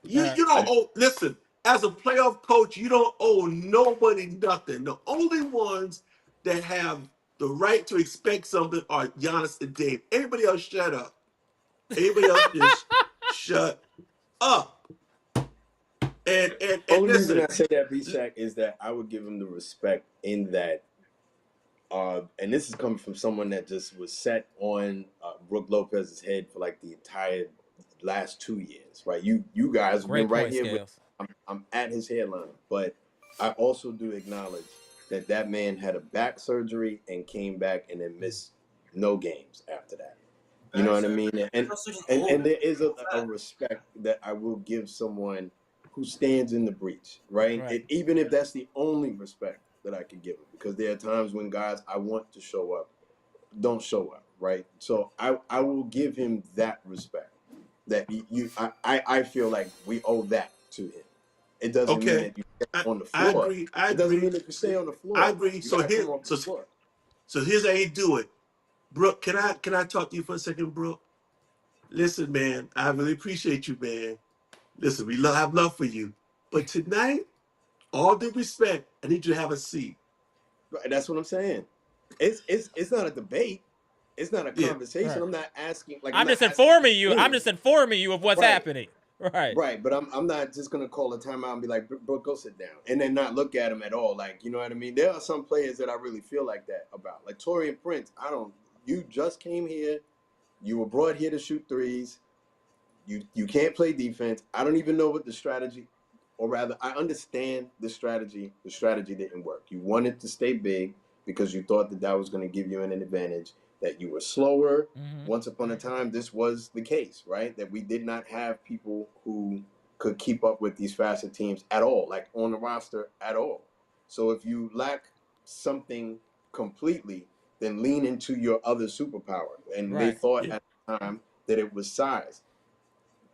You don't owe. Listen, as a playoff coach, you don't owe nobody nothing. The only ones that have the right to expect something are Giannis and Dame. Everybody else, shut up. Everybody else just shut up. And Only listen, reason I say that, B-Shack, is that I would give him the respect in that, and this is coming from someone that just was set on Brook Lopez's head for like the entire last 2 years, right? You guys have been right here with, I'm at his headline, but I also do acknowledge that man had a back surgery and came back and then missed no games after that. You know what I mean? And there is a respect that I will give someone who stands in the breach, right? Even if that's the only respect that I can give him, because there are times when guys I want to show up don't show up, right? So I will give him that respect. That I feel like we owe that to him. It doesn't mean that you stay on the floor. I agree. It doesn't mean that you stay on the floor. I agree. So here's how you do it. Brooke, can I talk to you for a second, Brooke? Listen, man, I really appreciate you, man. Listen, we have love for you. But tonight, all due respect, I need you to have a seat. Right, that's what I'm saying. It's not a debate. It's not a conversation. Right. I'm not asking. Like I'm just informing you. I'm just informing you of what's happening. Right. But I'm not just gonna call a timeout and be like, bro, go sit down, and then not look at him at all. Like, you know what I mean? There are some players that I really feel like that about. Like Taurean Prince. You just came here. You were brought here to shoot threes. You can't play defense. I don't even know what the strategy, or rather, I understand the strategy. The strategy didn't work. You wanted to stay big because you thought that was going to give you an advantage, that you were slower. Once upon a time, this was the case, right? That we did not have people who could keep up with these faster teams at all, like on the roster at all. So if you lack something completely, then lean into your other superpower. And they thought at the time that it was size.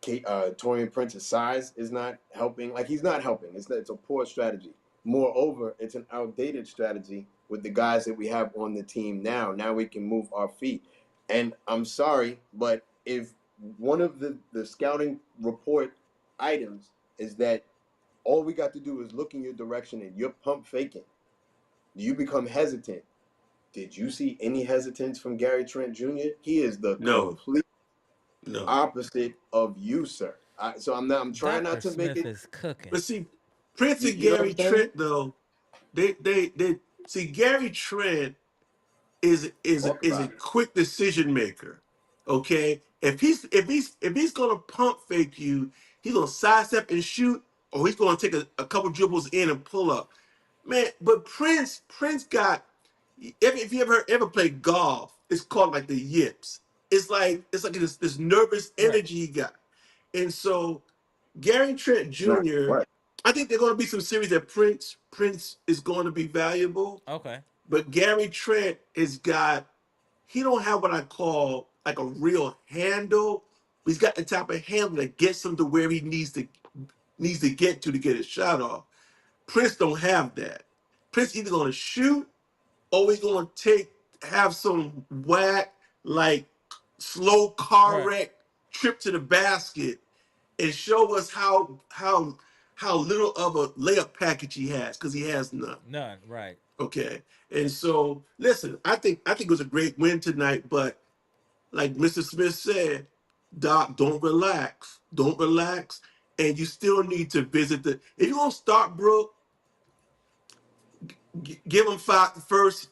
Taurean Prince's size is not helping. Like, he's not helping. It's a poor strategy. Moreover, it's an outdated strategy with the guys that we have on the team now. Now we can move our feet. And I'm sorry, but if one of the scouting report items is that all we got to do is look in your direction and you're pump faking, you become hesitant. Did you see any hesitance from Gary Trent Jr.? He is the complete opposite of you, sir. I'm trying not to make it. Is cooking. But see, Prince and Gary Trent, though, they see Gary Trent is a quick decision maker. Okay, If he's gonna pump fake you, he's gonna sidestep and shoot, or he's gonna take a couple dribbles in and pull up. Man, but Prince got. If you ever played golf, it's called like the yips. It's like this nervous energy he got, and so Gary Trent Nah, Jr. right. I think there are going to be some series that Prince is going to be valuable, Okay. but Gary Trent has got. He don't have what I call like a real handle. But he's got the type of handle that gets him to where he needs to get to get his shot off. Prince don't have that. Prince either going to shoot or he's going to have some whack like slow car Right. wreck trip to the basket and show us how little of a layup package he has, because he has none. None. Right. Okay. And so listen, I think it was a great win tonight, but like Mr. Smith said, Doc, don't relax. Don't relax. And you still need to visit if you're gonna start Brook, give him first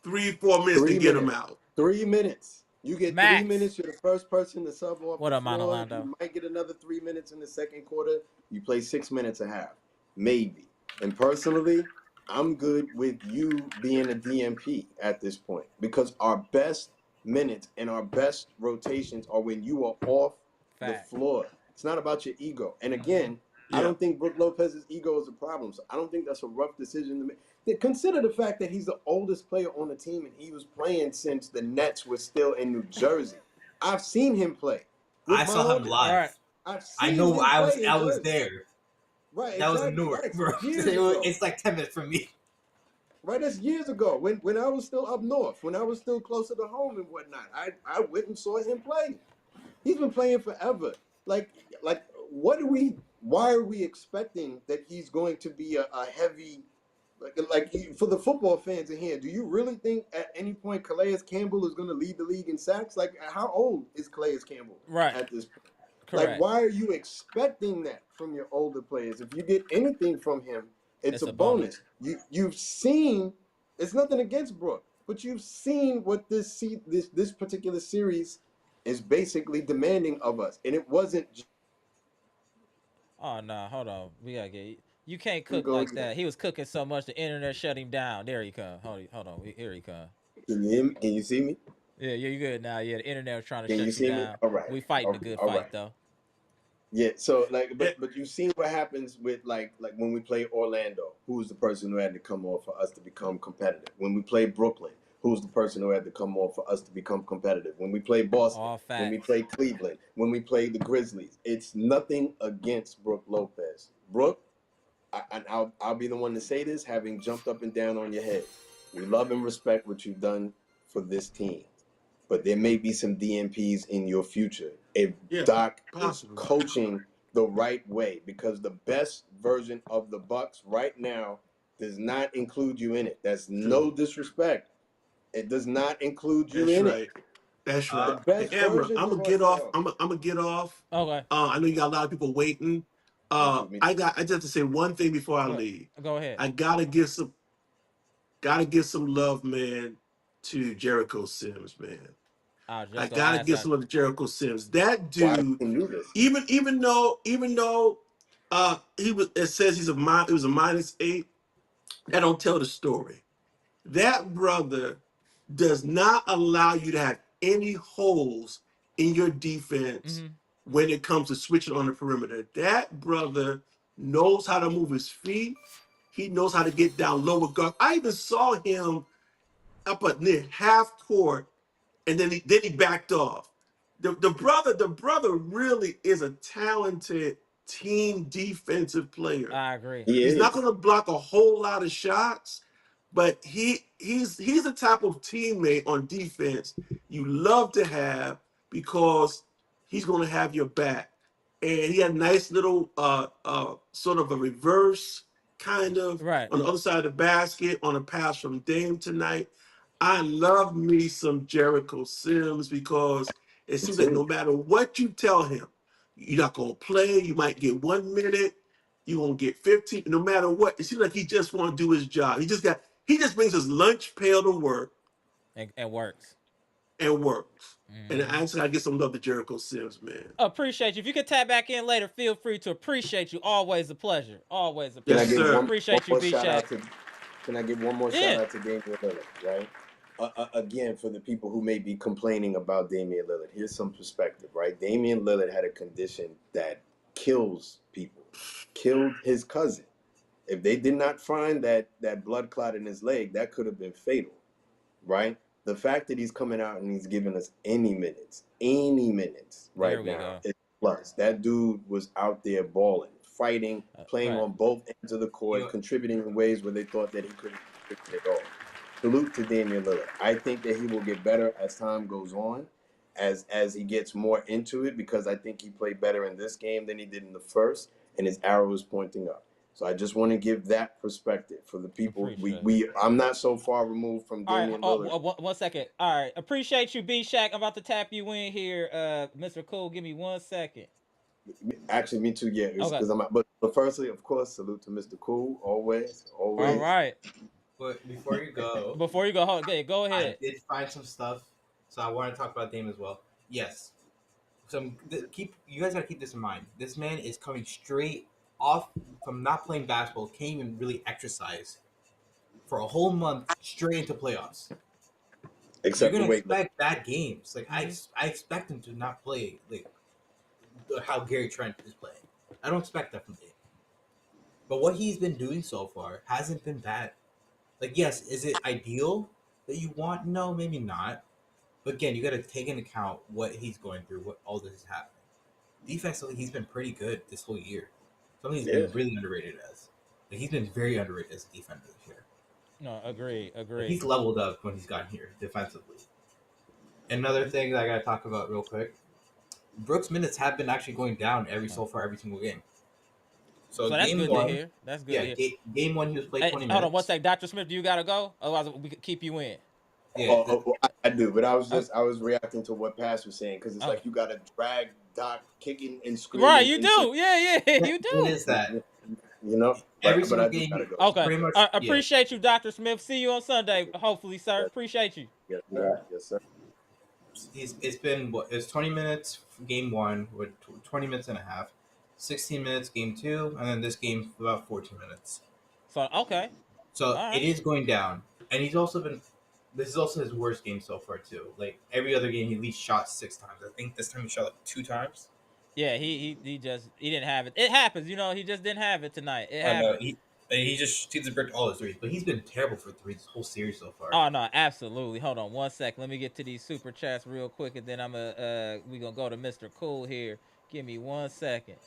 3-4 minutes to 3 get him minutes. out. 3 minutes. You get Max. 3 minutes. You're the first person to sub off What the up, Mono floor. Lando? You might get another 3 minutes in the second quarter. You play 6 minutes a half, maybe. And personally, I'm good with you being a DMP at this point, because our best minutes and our best rotations are when you are off Fact. the floor. It's not about your ego. And again, I Yeah. don't think Brook Lopez's ego is a problem. So I don't think that's a rough decision to make. Consider the fact that he's the oldest player on the team, and he was playing since the Nets were still in New Jersey. I've seen him play. with I my saw him own- live. Right. I've I seen know him I was play in I was Jersey. there. Right, That was in exactly. Newark, Right, bro. years ago. It's like 10 minutes from me. Right, that's years ago when I was still up north, when I was still closer to home and whatnot. I went and saw him play. He's been playing forever. Like why are we expecting that he's going to be a heavy for the football fans in here? Do you really think at any point Calais Campbell is going to lead the league in sacks? Like, how old is Calais Campbell Right. at this point? Correct. Like, why are you expecting that from your older players? If you get anything from him, it's a bonus. You've seen. It's nothing against Brook, but you've seen what this particular series is basically demanding of us, and it wasn't. Oh no, hold on. We gotta get. You can't Here we cook go like again. that. He was cooking so much the internet shut him down. There he come. Hold on. Here he come. Can you hear me? Can you see me? Yeah, you good now. Yeah, the internet was trying to Can you shut see you me? down. All right. We fighting a Okay, good all fight right. though. Yeah, so but you've seen what happens with like when we play Orlando, who's the person who had to come off for us to become competitive? When we play Brooklyn, who's the person who had to come off for us to become competitive? When we play Boston, All when we facts. play Cleveland, when we play the Grizzlies, it's nothing against Brook Lopez. Brook, I'll be the one to say this, having jumped up and down on your head. We love and respect what you've done for this team, but there may be some DMPs in your future if Doc possibly. is coaching the right way, because the best version of the Bucks right now does not include you in it. That's no disrespect. It does not include you That's in right. it. That's right. The best Hey, Amber, versions I'm of gonna get off. ourselves. I'm gonna get off. Okay. I know you got a lot of people waiting. Excuse me. I just have to say one thing before I leave. Go ahead. I gotta give some love, man, to Jericho Sims, man. I was just I gonna gotta ask give that. some love to Jericho Sims. That Why dude, can do this? even though it says he was a -8. That don't tell the story. That brother does not allow you to have any holes in your defense when it comes to switching on the perimeter. That brother knows how to move his feet. He knows how to get down lower guard. I even saw him up at near half court, and then he backed off. The brother really is a talented team defensive player. I agree. He He's not is. going to block a whole lot of shots, but he's the type of teammate on defense you love to have, because he's going to have your back. And he had a nice little sort of a reverse kind of Right. on the other side of the basket on a pass from Dame tonight. I love me some Jericho Sims, because it seems like no matter what you tell him, you're not going to play. You might get 1 minute. You're going to get 15. No matter what, it seems like he just want to do his job. He just brings his lunch pail to work, And works. and works. And I actually gotta get some love to Jericho Sims, man. Appreciate you. If you could tap back in later, feel free to. Appreciate you. Always a pleasure. Always a Can I pleasure. Yes, get sir. Appreciate you, more B shout Shack. out to? Can I get one more shout out to Damian Lillard? Right. Again, for the people who may be complaining about Damian Lillard, here's some perspective. Right. Damian Lillard had a condition that kills people. Killed his cousin. If they did not find that blood clot in his leg, that could have been fatal. Right. The fact that he's coming out and he's giving us any minutes right now is plus. That dude was out there balling, fighting, playing on both ends of the court, contributing in ways where they thought that he couldn't contribute at all. Salute to Damian Lillard. I think that he will get better as time goes on, as he gets more into it, because I think he played better in this game than he did in the first, and his arrow is pointing up. So I just want to give that perspective for the people. I'm not so far removed from Damian Lillard. 1 second. All right. Appreciate you, B Shack. I'm about to tap you in here, Mr. Cool. Give me 1 second. Actually, me too. Yeah, because But firstly, of course, salute to Mr. Cool. Always. All right. But before you go, go ahead. I did find some stuff, so I want to talk about Dame as well. Yes. You guys gotta keep this in mind. This man is coming straight off from not playing basketball, can't even really exercise for a whole month straight into playoffs. Except you're gonna expect bad games. Like I expect him to not play like how Gary Trent is playing. I don't expect that from him. But what he's been doing so far hasn't been bad. Like, yes, is it ideal that you want? No, maybe not. But again, you got to take into account what he's going through, what all this is happening. Defensively, he's been pretty good this whole year. Something he's been really underrated as. Like, he's been very underrated as a defender this year. No, agree. Like, he's leveled up when he's gotten here defensively. Another thing that I got to talk about real quick. Brooks' minutes have been actually going down every single game. So that's good to hear. That's good to hear. Game one, he was playing 20 minutes. Hold on one sec. Dr. Smith, do you got to go? Otherwise, we could keep you in. Yeah, I do, but I was reacting to what Pass was saying, because it's like you got to drag Doc kicking and screaming. Right, you do. Yeah, you do. What is that? You know? Every single game. Go. Okay. Much, appreciate you, Dr. Smith. See you on Sunday, hopefully, sir. Appreciate you. Yes, sir. It's been 20 minutes game one with 20 minutes and a half, 16 minutes game two, and then this game about 14 minutes. So it is going down, and he's also been. This is also his worst game so far too. Like every other game, he at least shot 6 times. I think this time he shot like 2 times. Yeah, he didn't have it. It happens, he just didn't have it tonight. I know he just shoots a brick all his threes, but he's been terrible for threes this whole series so far. Oh no, absolutely. Hold on 1 sec. Let me get to these super chats real quick, and then we gonna go to Mr. Cool here. Give me 1 second.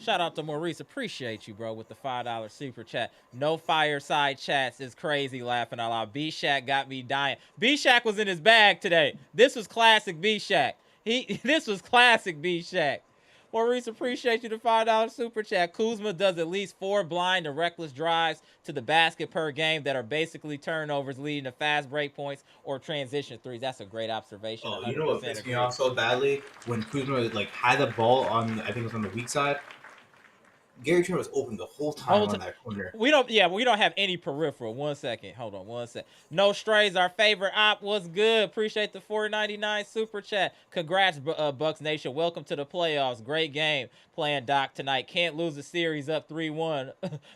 Shout out to Maurice. Appreciate you, bro, with the $5 super chat. No fireside chats is crazy, laughing out loud. B-Shack got me dying. B-Shack was in his bag today. This was classic B-Shack. This was classic B-Shack. Maurice, appreciate you, the $5 super chat. Kuzma does at least 4 blind and reckless drives to the basket per game that are basically turnovers leading to fast break points or transition threes. That's a great observation. Oh, you know what pissed me off so badly? When Kuzma had the ball on, I think it was on the weak side. Gary Trent was open the whole time on that corner. We don't have any peripheral. 1 second. Hold on 1 sec. No strays, our favorite op was good. Appreciate the $4.99 super chat. Congrats, Bucks Nation. Welcome to the playoffs. Great game playing Doc tonight. Can't lose the series up 3-1,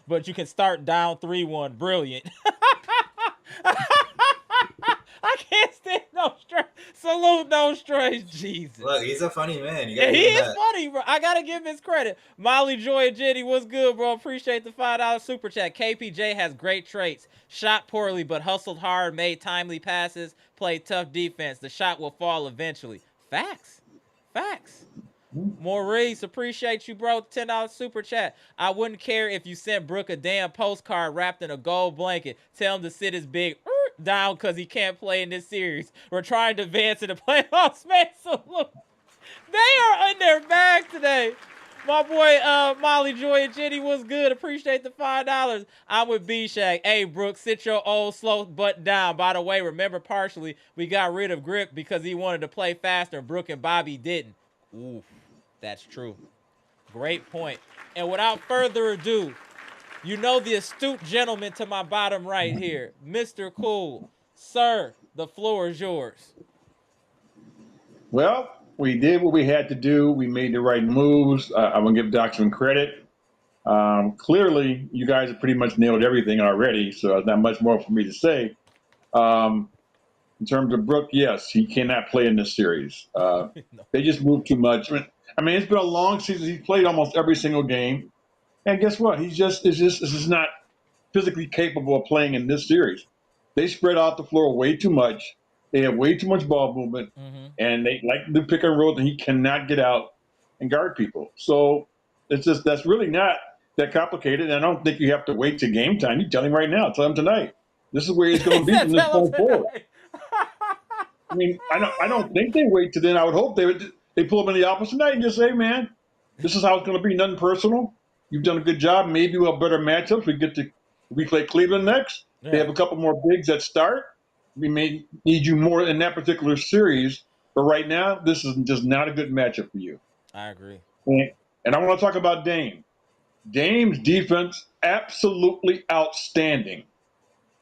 but you can start down 3-1. Brilliant. I can't stand no strays. Salute no strays, Jesus. Look, he's a funny man. Yeah, he is funny, bro. I gotta give him his credit. Molly Joy and Jenny, what's good, bro? Appreciate the $5 super chat. KPJ has great traits. Shot poorly, but hustled hard, made timely passes, played tough defense. The shot will fall eventually. Facts. Maurice, appreciate you, bro. $10 super chat. I wouldn't care if you sent Brook a damn postcard wrapped in a gold blanket. Tell him to sit his big down because he can't play in this series. We're trying to advance in the playoffs, man. Salute. They are in their bag today. My boy Molly Joy and Jenny was good. Appreciate the $5. I'm with B-Shack. Hey, Brooke, sit your old slow butt down. By the way, remember partially we got rid of Grip because he wanted to play faster. Brooke and Bobby didn't. Oof, that's true. Great point. And without further ado, you know the astute gentleman to my bottom right here, Mr. Cool. Sir, the floor is yours. Well, we did what we had to do. We made the right moves. I'm gonna give Doc some credit. Clearly, you guys have pretty much nailed everything already, so there's not much more for me to say. Um, in terms of Brook, yes, he cannot play in this series. No. They just moved too much. I mean, it's been a long season. He's played almost every single game, and guess what? He's just is just not physically capable of playing in this series. They spread out the floor way too much. They have way too much ball movement, and they like to pick and roll, and he cannot get out and guard people. So it's just that's really not that complicated. And I don't think you have to wait to game time. You tell him right now. Tell him tonight. This is where he's going to be from this point forward. I mean, I don't think they wait to then. I would hope they pull him in the opposite night and just say, man, this is how it's going to be. Nothing personal. You've done a good job. Maybe we'll have better matchups. We play Cleveland next. Yeah. They have a couple more bigs that start. We may need you more in that particular series, but right now, this is just not a good matchup for you. I agree. And I want to talk about Dame. Dame's defense, absolutely outstanding.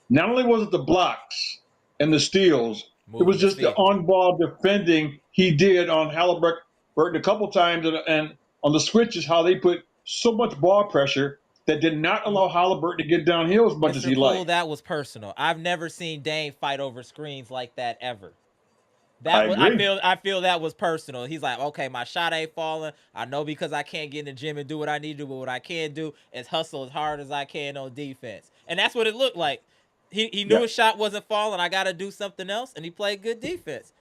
Not only was it the blocks and the steals, it was just the on-ball defending he did on Halliburton a couple times, and on the switches, how they put so much ball pressure that did not allow Halliburton to get downhill as much as he liked. That was personal. I've never seen Dame fight over screens like that ever. I feel that was personal. He's like, okay, my shot ain't falling. I know because I can't get in the gym and do what I need to do, but what I can do is hustle as hard as I can on defense. And that's what it looked like. He knew his shot wasn't falling. I got to do something else, and he played good defense.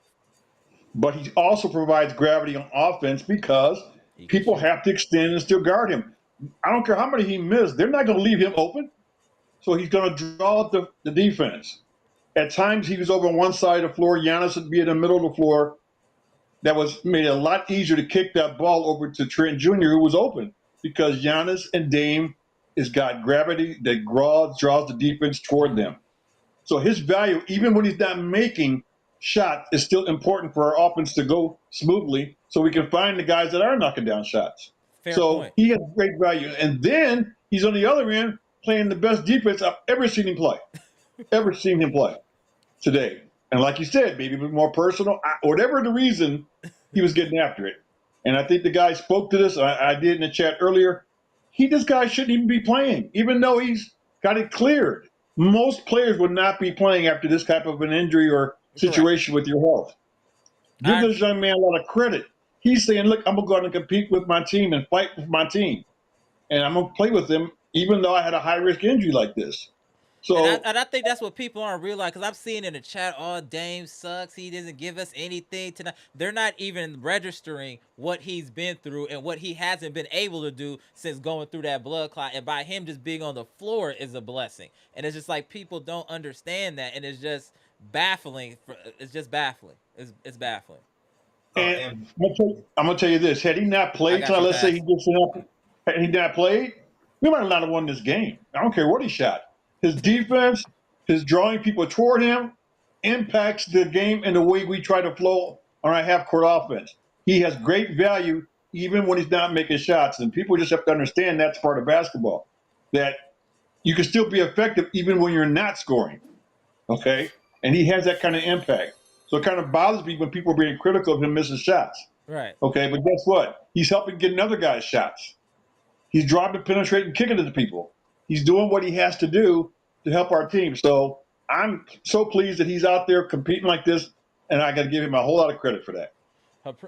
But he also provides gravity on offense because people have to extend and still guard him. I don't care how many he missed. They're not going to leave him open. So he's going to draw up the defense. At times he was over on one side of the floor. Giannis would be in the middle of the floor. That made it a lot easier to kick that ball over to Trent Jr., who was open, because Giannis and Dame has got gravity that draws the defense toward them. So his value, even when he's not making shots, is still important for our offense to go smoothly so we can find the guys that are knocking down shots. Fair point. He has great value. And then he's on the other end playing the best defense I've ever seen him play. Ever seen him play today. And like you said, maybe a bit more personal. Whatever the reason, he was getting after it. And I think the guy spoke to this. I did in the chat earlier. This guy shouldn't even be playing, even though he's got it cleared. Most players would not be playing after this type of an injury or situation with your health. Give this young man a lot of credit. He's saying, look, I'm going to go out and compete with my team and fight with my team. And I'm going to play with them, even though I had a high-risk injury like this. So, and I think that's what people aren't realizing, because I'm seeing in the chat, oh, Dame sucks. He doesn't give us anything tonight. They're not even registering what he's been through and what he hasn't been able to do since going through that blood clot. And by him just being on the floor is a blessing. And it's just like people don't understand that. And it's just baffling. It's just baffling. It's baffling. And I'm going to tell you this. Had he not played, let's say he not played, we might not have won this game. I don't care what he shot. His defense, his drawing people toward him, impacts the game and the way we try to flow on our half-court offense. He has great value even when he's not making shots. And people just have to understand that's part of basketball, that you can still be effective even when you're not scoring, okay? And he has that kind of impact. So it kind of bothers me when people are being critical of him missing shots. Right. Okay, but guess what? He's helping get another guy's shots. He's driving, penetrating, kicking it to people. He's doing what he has to do to help our team. So I'm so pleased that he's out there competing like this, and I got to give him a whole lot of credit for that.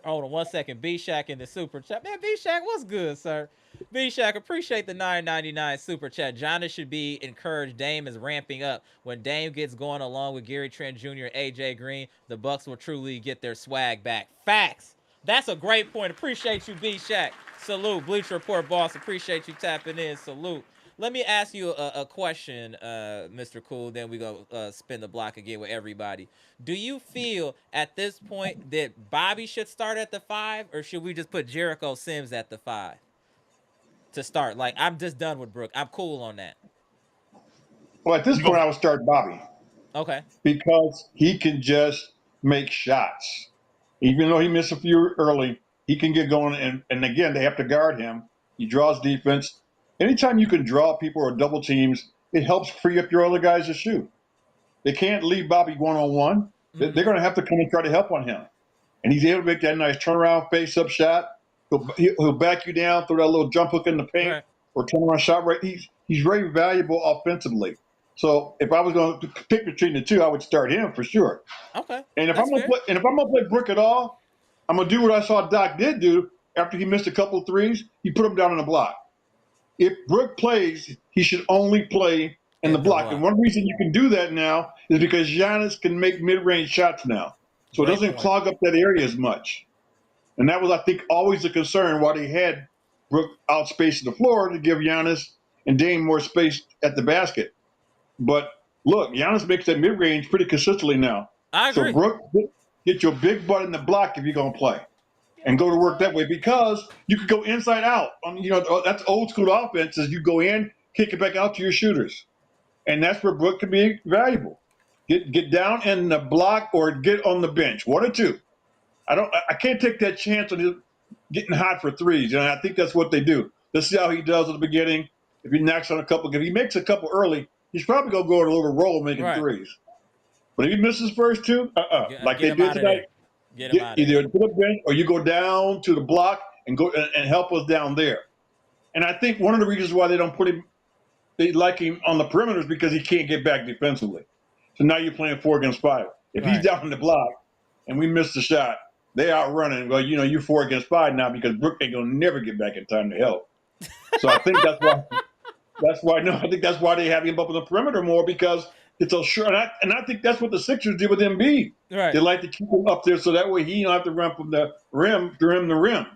Hold on 1 second. B-Shack in the super chat. Man, B-Shack, what's good, sir? B-Shack, appreciate the $9.99 super chat. Giannis should be encouraged. Dame is ramping up. When Dame gets going along with Gary Trent Jr. and AJ Green, the Bucks will truly get their swag back. Facts. That's a great point. Appreciate you, B-Shack. Salute. Bleacher Report boss. Appreciate you tapping in. Salute. Let me ask you a question, Mr. Cool. Then we go spin the block again with everybody. Do you feel at this point that Bobby should start at the 5, or should we just put Jericho Sims at the 5 to start? Like, I'm just done with Brook. I'm cool on that. Well, at this point, I would start Bobby. Okay. Because he can just make shots. Even though he missed a few early, he can get going. And again, they have to guard him. He draws defense. Anytime you can draw people or double teams, it helps free up your other guys to shoot. They can't leave Bobby one-on-one. They're going to have to come and try to help on him. And he's able to make that nice turnaround face-up shot. He'll back you down, throw that little jump hook in the paint, Right. or turnaround shot. Right, he's very valuable offensively. So if I was going to pick between the two, I would start him for sure. Okay. And if I'm going to play Brook at all, I'm going to do what I saw Doc did do after he missed a couple of threes. He put him down on the block. If Brook plays, he should only play in the block. And one reason you can do that now is because Giannis can make mid-range shots now. So it doesn't clog up that area as much. And that was, I think, always a concern why they had Brook outspacing the floor to give Giannis and Dame more space at the basket. But look, Giannis makes that mid-range pretty consistently now. I agree. So Brook, get your big butt in the block if you're going to play. And go to work that way, because you could go inside out. That's old school offense. Is you go in, kick it back out to your shooters, and that's where Brook can be valuable. Get down in the block or get on the bench. One or two. I can't take that chance on him getting hot for threes, and I think that's what they do. Let's see how he does at the beginning. If he knocks on a couple, if he makes a couple early, he's probably gonna go on a little roll making threes. But if he misses his first two, like they did tonight. Either to the bench or you go down to the block and go and help us down there. And I think one of the reasons why they don't put him, they like him on the perimeter is because he can't get back defensively. So now you're playing 4 against 5. If he's down in the block and we miss the shot, they outrun him. Well, you're 4 against 5 now because Brook ain't gonna never get back in time to help. So I think that's why. I think that's why they have him up on the perimeter more, because it's a short. And I think that's what the Sixers did with Embiid. Right. They like to keep him up there so that way he don't have to run from the rim to rim.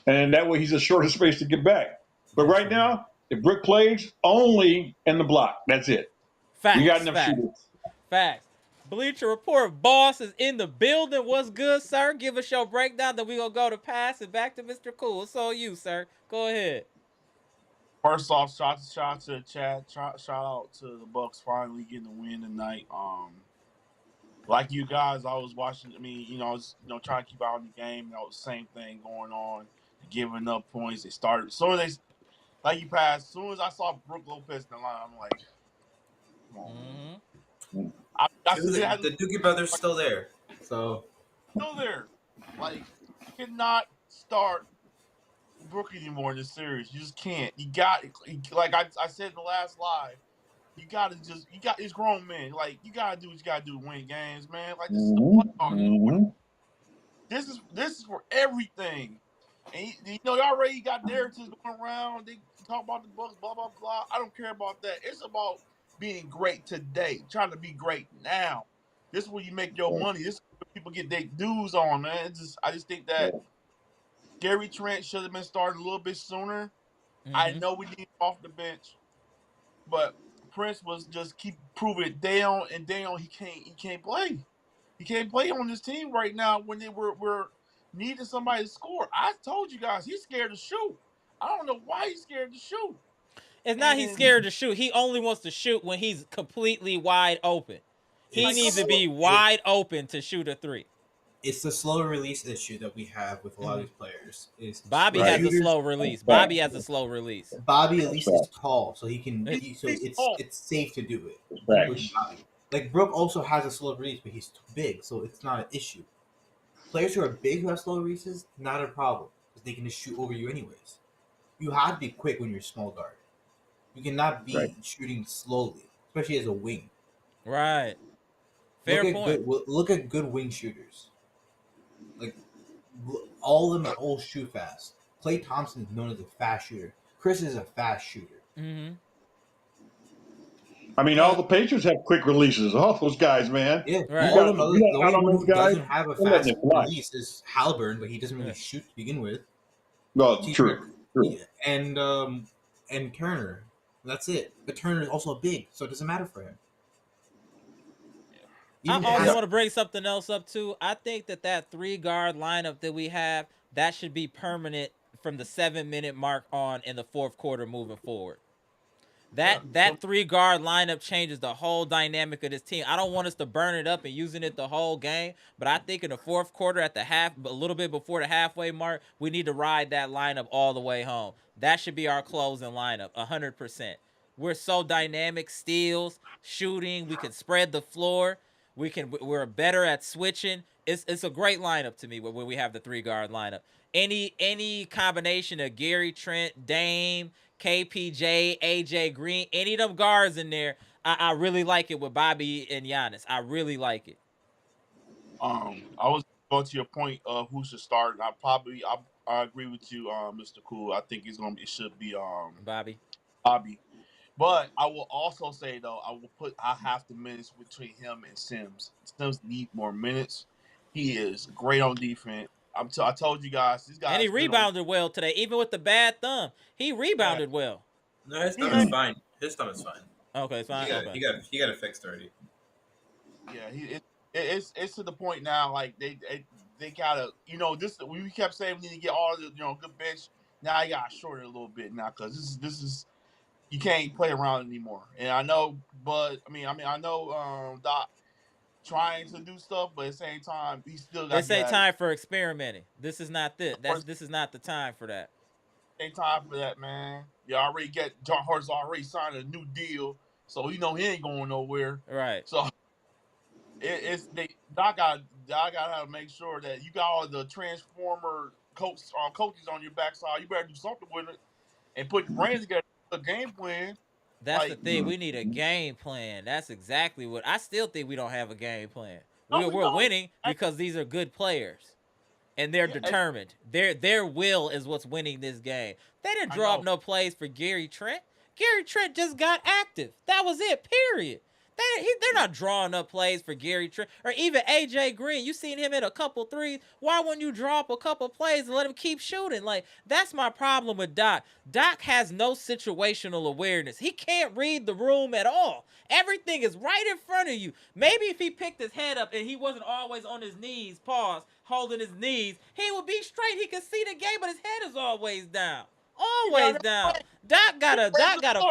And that way he's a shorter space to get back. But right now, if Brook plays, only in the block. That's it. Facts. You got enough shooters. Facts. Bleacher Report boss is in the building. What's good, sir? Give us your breakdown, then we're going to go to pass it back to Mr. Cool. It's all you, sir. Go ahead. First off, shout out to the chat. Shout out to the Bucks finally getting the win tonight. Like you guys, I was watching. I mean, I was trying to keep out on the game. The same thing going on, giving up points. They started as soon as as soon as I saw Brook Lopez in the line, I'm like, come on. The Dookie brothers still there, so still there. Like, you cannot start Brook anymore in this series. You just can't. You got, like I said in the last live, it's grown men. Like, you gotta do what you gotta do to win games, man. Like, this is the playoffs. This is for everything. And you already got narratives going around. They talk about the Bucks, blah blah blah. I don't care about that. It's about being great today, trying to be great now. This is where you make your money. This is where people get their dues on, man. I just think that Gary Trent should have been started a little bit sooner. I know we need him off the bench, but Prince was just keep proving it day on and day on. He can't play. He can't play on this team right now when they were needing somebody to score. I told you guys he's scared to shoot. I don't know why he's scared to shoot. It's not he's scared to shoot. He only wants to shoot when he's completely wide open. He needs to be wide open to shoot a 3. It's the slow release issue that we have with a lot of these players. Bobby has a slow release. Bobby at least is tall, so he can. It's safe to do it. With Bobby. Like Brook also has a slow release, but he's too big, so it's not an issue. Players who are big who have slow releases, not a problem, because they can just shoot over you anyways. You have to be quick when you're a small guard. You cannot be shooting slowly, especially as a wing. Right. Fair point. Look at good wing shooters. Like, all of them all shoot fast. Klay Thompson is known as a fast shooter. Chris is a fast shooter. Mm-hmm. I mean, all the Patriots have quick releases. All those guys, man. Yeah, right. The only one who doesn't have a fast release is Halliburton, but he doesn't really shoot to begin with. Well, true. And Turner. That's it. But Turner is also big, so it doesn't matter for him. I also want to bring something else up too. I think that 3-guard lineup that we have, that should be permanent from the 7-minute mark on in the fourth quarter moving forward. That 3-guard lineup changes the whole dynamic of this team. I don't want us to burn it up and using it the whole game, but I think in the fourth quarter at the half, a little bit before the halfway mark, we need to ride that lineup all the way home. That should be our closing lineup, 100%. We're so dynamic, steals, shooting. We can spread the floor. We're better at switching. It's a great lineup to me when we have the 3-guard lineup. Any combination of Gary Trent, Dame, KPJ, AJ Green, any of them guards in there, I really like it with Bobby and Giannis. I really like it. I was going to your point of who should start. I agree with you, Mr. Cool. I think it should be Bobby. But I will also say though, I have the minutes between him and Sims. Sims need more minutes. He is great on defense. I told you guys, this guy. And he rebounded well today, even with the bad thumb. He rebounded well. No, his thumb is fine. His thumb is fine. Okay, it's fine. He got it fixed already. Yeah, it's to the point now. Like they gotta, this. We kept saying we need to get all the good bench. Now you gotta shorten it a little bit now because this is you can't play around anymore. And I know, but I know Doc trying to do stuff, but at the same time he still got. They say time for experimenting. This is not this is not the time for that. Ain't time for that, man. You already John Hart's already signed a new deal, so he ain't going nowhere. Right. So Doc got to make sure that you got all the transformer coaches on your backside. You better do something with it and put your brains together. A game plan. That's the thing. We need a game plan. That's exactly what I still think we don't have a game plan. We're winning because these are good players. And they're determined. Their will is what's winning this game. They didn't draw up no plays for Gary Trent. Gary Trent just got active. That was it, period. They're not drawing up plays for Gary Trent or even AJ Green. You seen him hit a couple threes. Why wouldn't you draw up a couple plays and let him keep shooting? Like, that's my problem with Doc. Doc has no situational awareness. He can't read the room at all. Everything is right in front of you. Maybe if he picked his head up and he wasn't always on his knees, holding his knees, he would be straight. He could see the game, but his head is always down. Always down. Doc gotta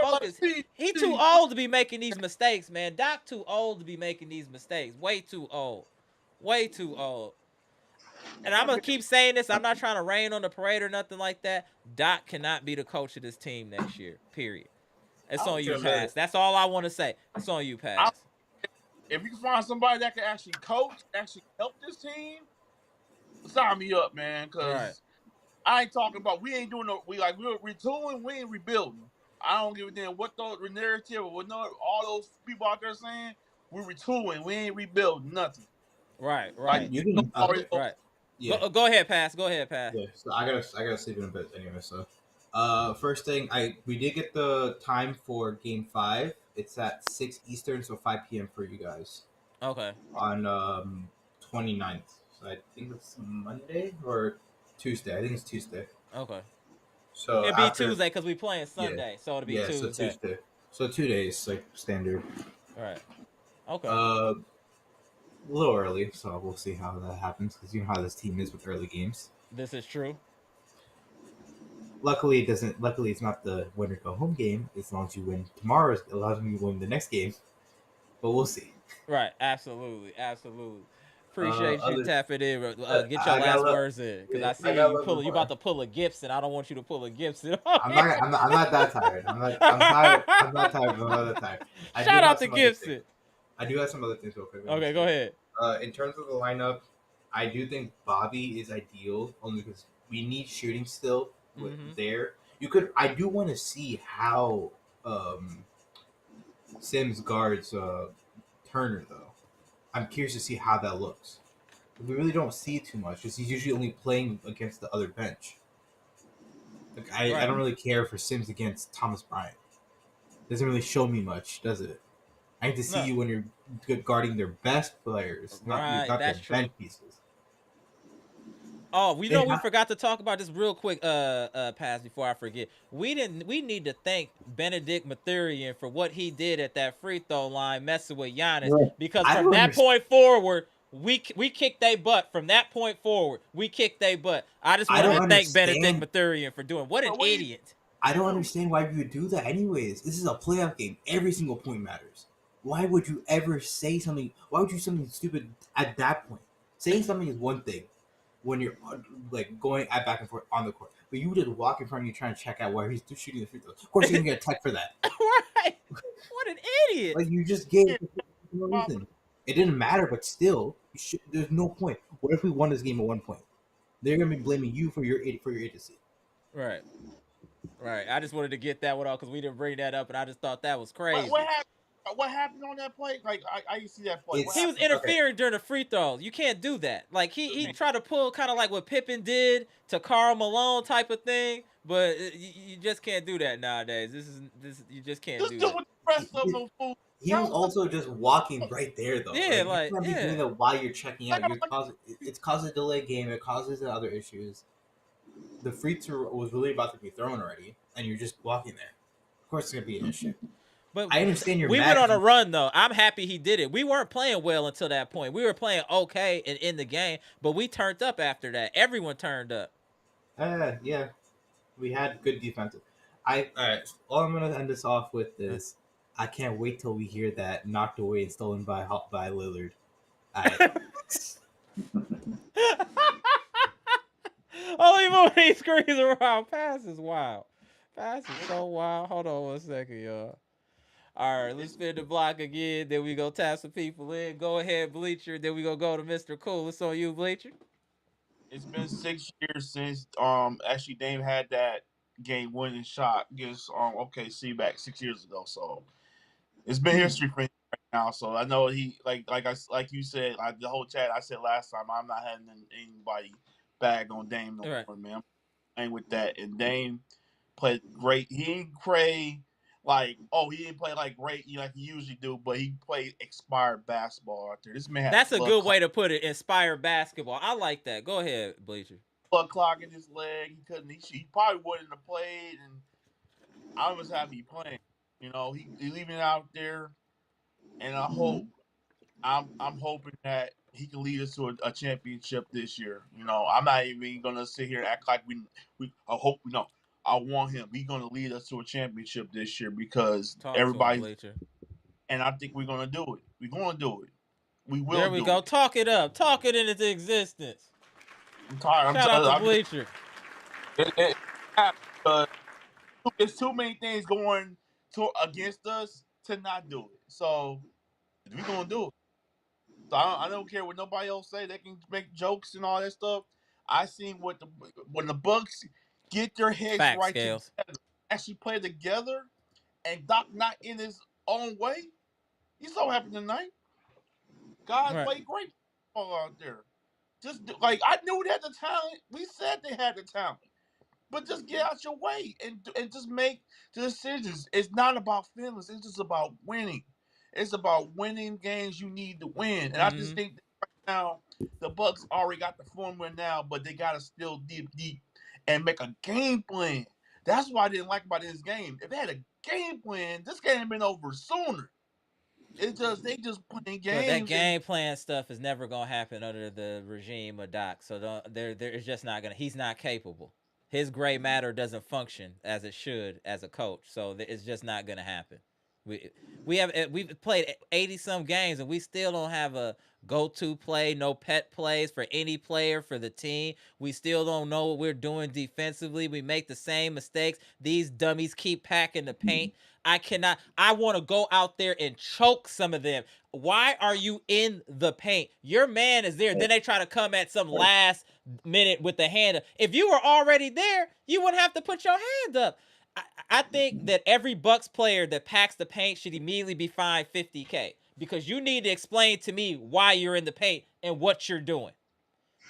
focus. He too old to be making these mistakes, man. Doc too old to be making these mistakes. Way too old. Way too old. And I'm gonna keep saying this. I'm not trying to rain on the parade or nothing like that. Doc cannot be the coach of this team next year. Period. It's on you, Pass. That's all I want to say. It's on you, Pass. If you can find somebody that can actually coach, actually help this team, sign me up, man. Because I ain't talking about we ain't doing we're retooling, we ain't rebuilding. I don't give a damn what the narrative or what all those people out there saying. We're retooling, we ain't rebuilding nothing. Right. You can, right. Yeah. Go ahead, Pass. Yeah. So I gotta sleep in a bit anyway. So, first thing, we did get the time for Game 5. It's at 6 Eastern, so 5 p.m. for you guys. Okay. On 29th. So I think it's Monday or Tuesday. I think it's Tuesday. Okay. So it'd be Tuesday because we playing Sunday, so it'll be Tuesday. So Tuesday. So 2 days, like standard. Right. Okay. A little early, so we'll see how that happens because you know how this team is with early games. This is true. Luckily, it doesn't. Luckily, it's not the winner go home game. As long as you win tomorrow, it allows you to win the next game. But we'll see. Right. Absolutely. Appreciate you tapping in. Get your last words in because I see you about to pull a Gibson. I don't want you to pull a Gibson. I'm not that tired. I'm tired. I'm not tired. I'm not that tired. Shout out to Gibson. I do have some other things real quick. Okay, go ahead. In terms of the lineup, I do think Bobby is ideal only because we need shooting still there. I do want to see how Sims guards Turner though. I'm curious to see how that looks. We really don't see too much because he's usually only playing against the other bench. Like I don't really care for Sims against Thomas Bryant. Doesn't really show me much, does it? I need to see you when you're guarding their best players, not their bench pieces. Oh, we forgot to talk about this real quick, Pass, before I forget. We need to thank Benedict Mathurin for what he did at that free throw line messing with Giannis. Because from that point forward, we kicked their butt. From that point forward, we kicked their butt. I just want to thank Benedict Mathurin for doing what an idiot. I don't understand why you would do that anyways. This is a playoff game. Every single point matters. Why would you ever say something? Why would you do something stupid at that point? Saying something is one thing when you're like going back and forth on the court, but you did walk in front of you trying to check out where he's shooting the free throws. Of course, you're gonna get a tech for that. an idiot. Like you just gave Yeah. no reason. It didn't matter, but still, there's no point. What if we won this game at 1 point? They're gonna be blaming you for your idiocy. Right. I just wanted to get that one off because we didn't bring that up, and I just thought that was crazy. What happened on that play? Like I didn't see that play. He was interfering during the free throws. You can't do that. Like he tried to pull kind of like what Pippen did to Karl Malone type of thing, but you just can't do that nowadays. This you just can't do that. What the rest of them fools. He was also just walking right there, though. Yeah, you can't be doing that while you're checking out. It causes a delay game. It causes other issues. The free throw was really about to be thrown already, and you're just walking there. Of course, it's gonna be an issue. But I understand your. We went on a run though. I'm happy he did it. We weren't playing well until that point. We were playing okay and in the game, but we turned up after that. Everyone turned up. Yeah, we had good defense. All right. All I'm gonna end this off with is, I can't wait till we hear that knocked away and stolen by Lillard. Only when he screams around. Pass is wild. Pass is so wild. Hold on 1 second, y'all. All right, let's spin the block again. Then we go tap some people in. Go ahead, Bleacher. Then we go to Mr. Cool. It's on you, Bleacher. It's been 6 years since actually Dame had that game-winning shot against OKC back 6 years ago. So it's been history for him right now. So I know he like you said, the whole chat I said last time, I'm not having anybody bag on Dame no more, man. I'm with that. And Dame played great. He didn't play he didn't play like great like he usually do, but he played expired basketball out there. This man had That's a good way to put it. Inspired basketball. I like that. Go ahead, Bleacher. Blood clog in his leg. He couldn't. He probably wouldn't have played, and I was happy he playing. You know, he leaving it out there, and I hope I'm hoping that he can lead us to a championship this year. You know, I'm not even gonna sit here and act like I hope we know. I want him. He's gonna lead us to a championship this year because everybody. And I think we're gonna do it. We're gonna do it. We will. There we go. Talk it up. Talk it into existence. I'm tired. Shout out to Bleacher. It's too many things going against us to not do it. So we're gonna do it. So I don't care what nobody else say. They can make jokes and all that stuff. I seen when the Bucks get their heads right together, actually play together, and Doc not in his own way. He's so happy tonight. Guys played great ball out there. Just I knew they had the talent. We said they had the talent. But just get out your way and just make the decisions. It's not about feelings. It's just about winning. It's about winning games you need to win. And I just think that right now the Bucks already got the formula now, but they got to still deep and make a game plan. That's what I didn't like about this game. If they had a game plan, this game had been over sooner. It's just they just playing games. But that game plan stuff is never gonna happen under the regime of Doc. So it's just not gonna. He's not capable. His gray matter doesn't function as it should as a coach. So it's just not gonna happen. We've played 80-some games and we still don't have a go-to play, no pet plays for any player for the team. We still don't know what we're doing defensively. We make the same mistakes. These dummies keep packing the paint. I want to go out there and choke some of them. Why are you in the paint? Your man is there. Then they try to come at some last minute with the hand up. If you were already there, you wouldn't have to put your hand up. I think that every Bucks player that packs the paint should immediately be fined $50K because you need to explain to me why you're in the paint and what you're doing.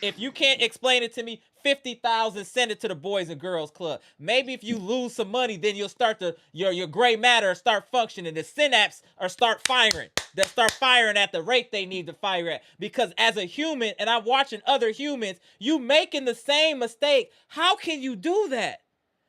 If you can't explain it to me, $50,000, send it to the Boys and Girls Club. Maybe if you lose some money, then you'll start your gray matter start functioning. The synapse or start firing. They'll start firing at the rate they need to fire at. Because as a human, and I'm watching other humans, you making the same mistake. How can you do that?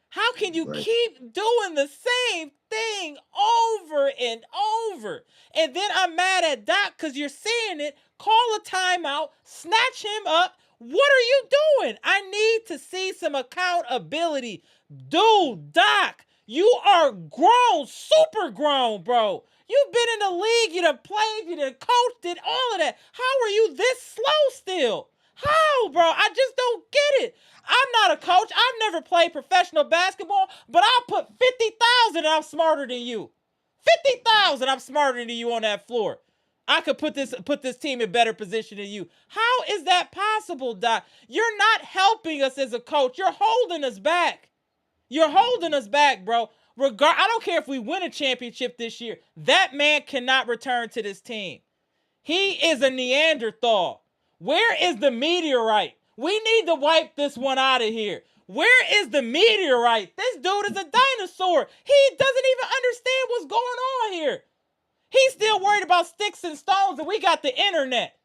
How can you keep doing the same thing over and over? And then I'm mad at Doc because you're seeing it. Call a timeout, snatch him up. What are you doing? I need to see some accountability. Dude, Doc, you are grown, super grown, bro. You've been in the league, you done played, you done coached, did all of that. How are you this slow still? How, bro? I just don't get it. I'm not a coach. I've never played professional basketball, but I'll put 50,000 and I'm smarter than you. 50,000. I'm smarter than you on that floor. I could put this team in better position than you. How is that possible, Doc? You're not helping us as a coach. You're holding us back. You're holding us back, bro. I don't care if we win a championship this year. That man cannot return to this team. He is a Neanderthal. Where is the meteorite? We need to wipe this one out of here. Where is the meteorite? This dude is a dinosaur. He doesn't even understand what's going on here. He's still worried about sticks and stones, and we got the internet.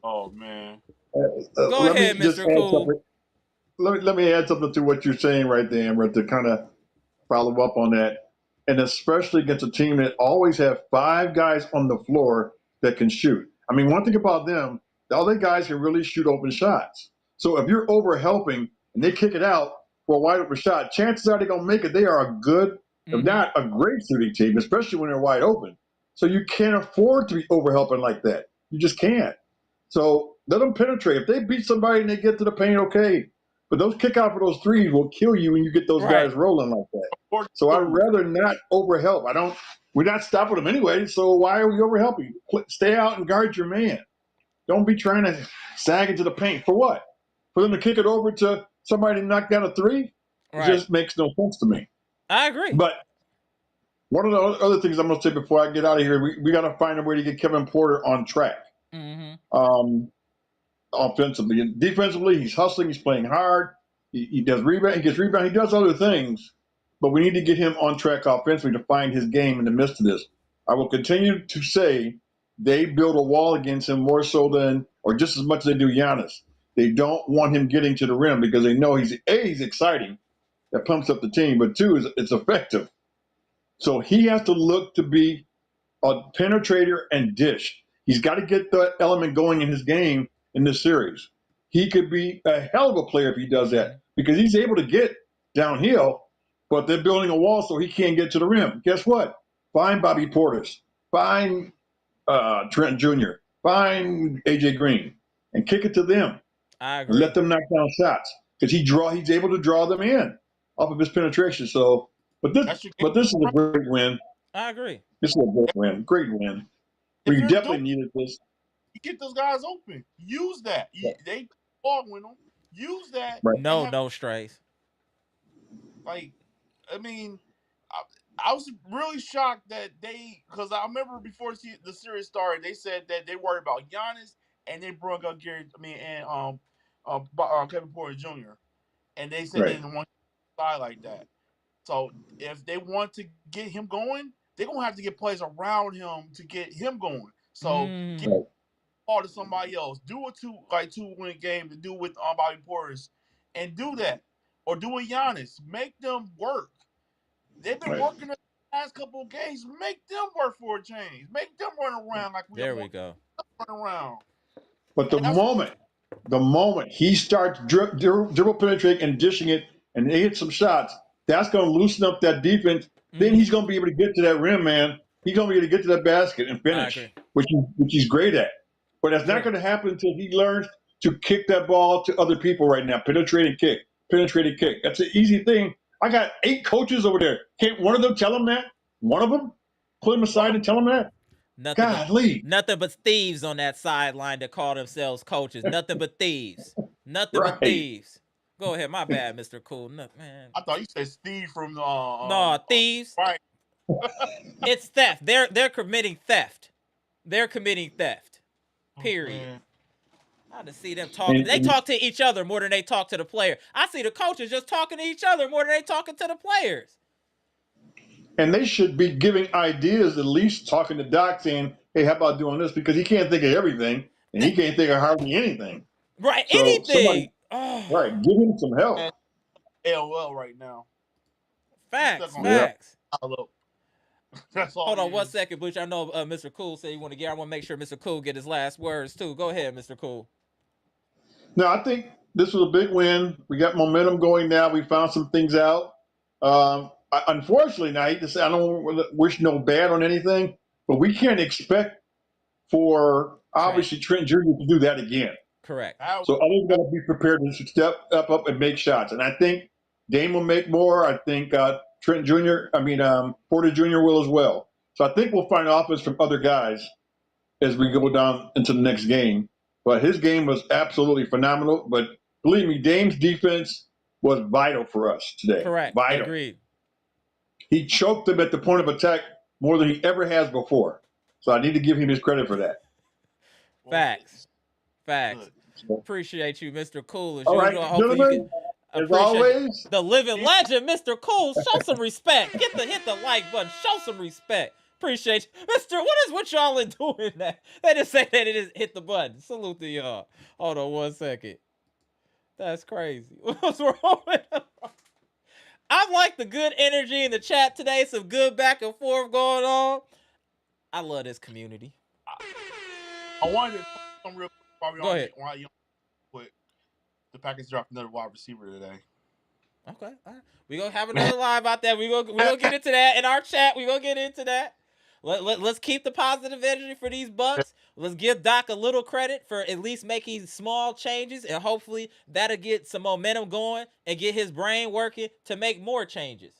Oh, man. Go ahead, Mr. Cool. Let me add something to what you're saying right there, Amber, to kind of follow up on that. And especially against a team that always have 5 guys on the floor that can shoot. I mean, one thing about them, the other guys can really shoot open shots. So if you're over helping and they kick it out for a wide open shot, chances are they're going to make it. They are a good, if not a great shooting team, especially when they're wide open. So you can't afford to be over helping like that. You just can't. So let them penetrate. If they beat somebody and they get to the paint, okay. But those kick out for those threes will kill you when you get those guys rolling like that. So I'd rather not overhelp. We're not stopping them anyway, so why are we overhelping? Stay out and guard your man. Don't be trying to sag into the paint. For what? For them to kick it over to somebody to knock down a three? It just makes no sense to me. I agree. But one of the other things I'm going to say before I get out of here, we got to find a way to get Kevin Porter on track. Offensively and defensively, he's hustling, he's playing hard, he does rebound, he gets rebound, he does other things, but we need to get him on track offensively to find his game in the midst of this. I will continue to say they build a wall against him more so than, or just as much as they do Giannis. They don't want him getting to the rim because they know he's exciting, that pumps up the team, but 2, it's effective. So he has to look to be a penetrator and dish. He's got to get that element going in his game in this series. He could be a hell of a player if he does that because he's able to get downhill, but they're building a wall so he can't get to the rim. Guess what? Find Bobby Portis, find Trent Jr., find AJ Green, and kick it to them. I agree. Let them knock down shots because he's able to draw them in off of his penetration. So, but this is a great win. I agree. This is a great win. We definitely needed this. You get those guys open. Use that. They ball with them. Use that. Right. No strays. Like, I mean, I was really shocked that because I remember before the series started, they said that they worried about Giannis and they brought up Kevin Porter Jr. And they said they didn't want to side like that. So if they want to get him going, they're gonna have to get plays around him to get him going. So get ball to somebody else. Do a 2-win game to do with Bobby Portis, and do that, or do a Giannis. Make them work. They've been working the last couple of games. Make them work for a change. Make them run around like we go. Run around. But the moment he starts dribble penetrating and dishing it, and they hit some shots, that's going to loosen up that defense. Then he's going to be able to get to that rim, man. He's going to be able to get to that basket and finish, which he's great at. But that's not going to happen until he learns to kick that ball to other people right now. Penetrating kick. That's an easy thing. I got 8 coaches over there. Can't one of them tell him that? One of them? Pull him aside and tell him that? Nothing but thieves on that sideline that call themselves coaches. Nothing but thieves. Nothing but thieves. Go ahead. My bad, Mr. Cool. No, man. I thought you said Steve from no, thieves. Right. It's theft. They're committing theft. They're committing theft. Period. I just see them talking. They talk to each other more than they talk to the player. I see the coaches just talking to each other more than they talking to the players. And they should be giving ideas, at least talking to Doc saying, hey, how about doing this? Because he can't think of everything, and he can't think of hardly anything. Right, so anything. Right, give him some help. And AOL right now. Facts. That's all. Hold on 1 second, Butch. I know Mr. Cool said you want to get. I want to make sure Mr. Cool get his last words too. Go ahead, Mr. Cool. No, I think this was a big win. We got momentum going now. We found some things out. Unfortunately, I hate to say, I don't wish no bad on anything, but we can't expect for obviously Trent Jr. to do that again. Correct. So others got to be prepared to step up and make shots. And I think Dame will make more. I think Porter Jr. will as well. So I think we'll find offense from other guys as we go down into the next game. But his game was absolutely phenomenal. But believe me, Dame's defense was vital for us today. Correct. Vital. Agreed. He choked them at the point of attack more than he ever has before. So I need to give him his credit for that. Facts. Good. Appreciate you, Mr. Cool. As All right, usual, hopefully you gentlemen, can as always, the living legend, Mr. Cool. Show some respect. Hit the like button. Show some respect. Appreciate you. Mr. What is with y'all in doing that? They just say that it is hit the button. Salute to y'all. Hold on 1 second. That's crazy. What's wrong with them? I like the good energy in the chat today. Some good back and forth going on. I love this community. I wanted to some real quick. Go ahead. Quick. The Packers dropped another wide receiver today. Okay. All right. We're going to have another live out there. We're gonna get into that in our chat. We're going to get into that. Let's keep the positive energy for these Bucks. Let's give Doc a little credit for at least making small changes, and hopefully that'll get some momentum going and get his brain working to make more changes.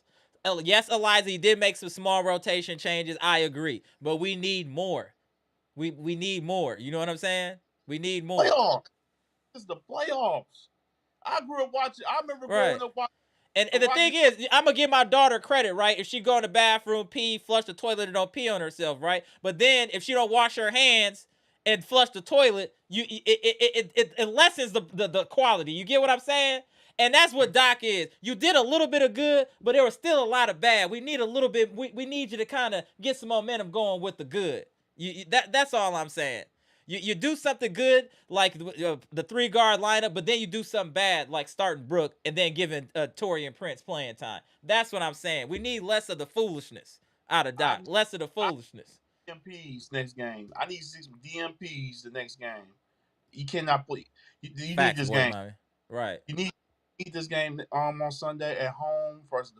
Yes, Eliza, he did make some small rotation changes. I agree. But we need more. We need more. You know what I'm saying? We need more. Playoffs. This is the playoffs. I grew up watching. I remember growing up watching. And the thing is, I'm going to give my daughter credit, right? If she go in the bathroom, pee, flush the toilet, and don't pee on herself, right? But then if she don't wash her hands and flush the toilet, it lessens the quality. You get what I'm saying? And that's what Doc is. You did a little bit of good, but there was still a lot of bad. We need a little bit. We need you to kind of get some momentum going with the good. That's all I'm saying. You do something good like the 3-guard lineup, but then you do something bad like starting Brook and then giving Torian Prince playing time. That's what I'm saying. We need less of the foolishness out of Doc. Less of the foolishness. DMPs next game. I need 6 DMPs the next game. You cannot play. You need this game. Right. You need this game on Sunday at home for the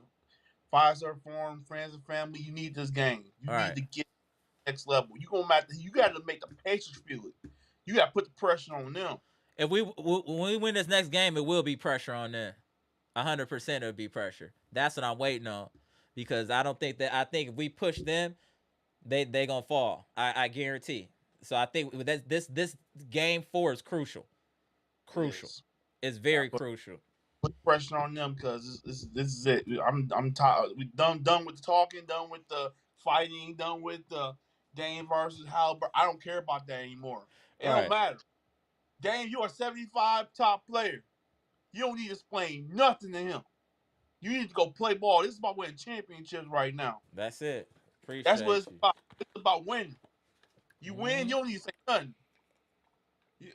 Fiserv Forum, friends and family. You need this game. You need to get next level. You got to make the Pacers feel it. You got to put the pressure on them. If when we win this next game, it will be pressure on them. 100% it'll be pressure. That's what I'm waiting on, because I think if we push them, they gonna fall. I guarantee. So I think this game 4 is crucial. Crucial. It's very crucial. Put pressure on them, because this is it. I'm tired. We done with the talking. Done with the fighting. Done with the Dame versus Halliburton. I don't care about that anymore. It don't matter. Dame, you're a 75 top player. You don't need to explain nothing to him. You need to go play ball. This is about winning championships right now. That's it. That's what it's about. It's about winning. You win, you don't need to say nothing.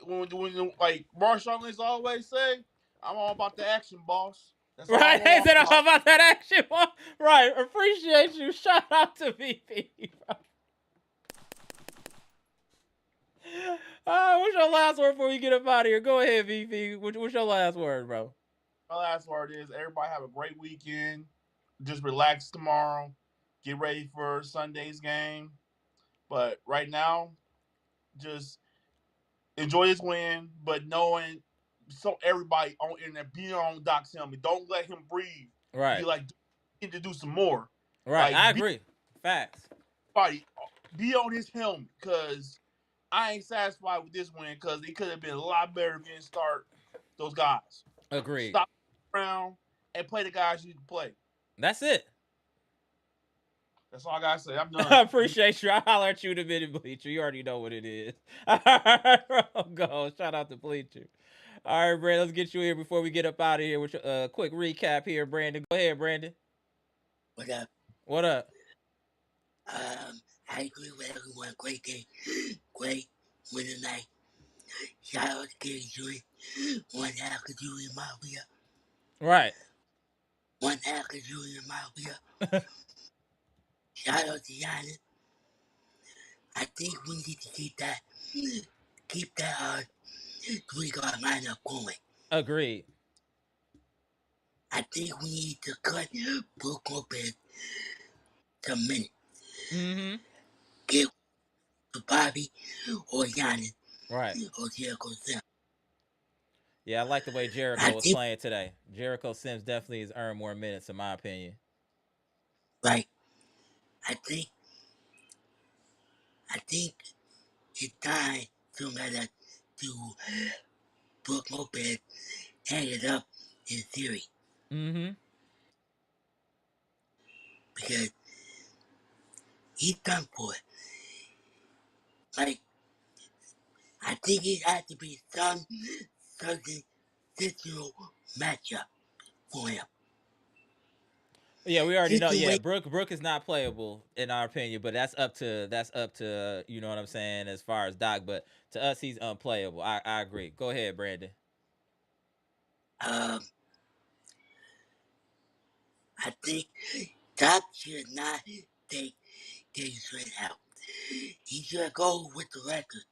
When like Marshawn Lynch always say, I'm all about the action, boss. That's right. They said I'm all about that action, boss. Right. Appreciate you. Shout out to VP. What's your last word before you get up out of here? Go ahead, VP. What's your last word, bro? My last word is everybody have a great weekend. Just relax tomorrow. Get ready for Sunday's game. But right now, just enjoy this win. But knowing, so everybody on internet, be on Doc's helmet. Don't let him breathe. Right. Be like, need to do some more. Right. Like, I agree. Facts. Be on his helmet, because I ain't satisfied with this win, because it could have been a lot better if you didn't start those guys. Agreed. Stop around and play the guys you need to play. That's it. That's all I gotta say. I'm done. I appreciate you. I'll holler at you in a minute, Bleacher. You already know what it is. All right, bro. Go. Shout out to Bleacher. All right, Brandon, let's get you here before we get up out of here with a quick recap here, Brandon. Go ahead, Brandon. What up? What up? I agree with everyone. Great game. Great win tonight. Shout out to Gary Trent. 1 half of Jr Mafia. Right. 1 half of Jr Mafia. Shout out to Giannis. I think we need to keep that 3-guard lineup going. Agreed. I think we need to cut Brook Lopez to minute. Mm-hmm. Give to Bobby or Giannis. Right. Or Jericho Sam. Yeah, I like the way I Jericho was think, playing today. Jericho Sims definitely has earned more minutes, in my opinion. right, I think, I think it's time to let us to Brook Lopez hang it up in theory Mm-hmm. because he's done for it. Like, I think it has to be some certain situational matchup for him. Yeah, we already know. Yeah, Situation, Brook is not playable in our opinion, but that's up to you know what I'm saying as far as Doc. But to us, he's unplayable. I agree. Go ahead, Brandon. um, I think Doc should not take Gary Trent out. He should go with the record.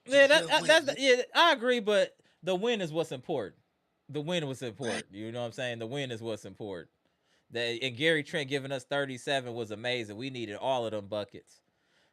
He Yeah, should win. yeah, I agree. But the win is what's important. The win was Right. important. You know what I'm saying? The win is what's important. That and Gary Trent giving us 37 was amazing. We needed all of them buckets.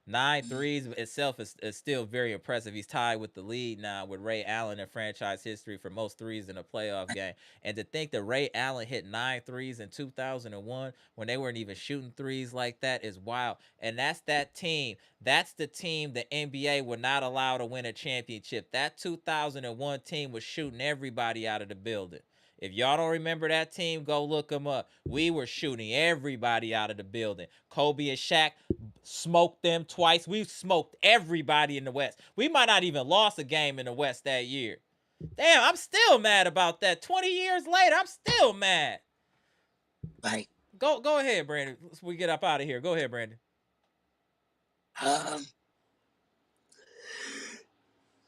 Nine Mm, threes itself is still very impressive. He's tied with the lead now with Ray Allen in franchise history for most threes in a playoff game. And to think that Ray Allen hit 9 threes in 2001 when they weren't even shooting threes like that is wild. And that's that team. That's the team the NBA would not allow to win a championship. That 2001 team was shooting everybody out of the building. If y'all don't remember that team, go look them up. We were shooting everybody out of the building. Kobe and Shaq smoked them twice. We smoked everybody in the West. We might not even lost a game in the West that year. Damn, I'm still mad about that. 20 years later, I'm still mad. right. Go ahead, Brandon. We get up out of here. Go ahead, Brandon. Um,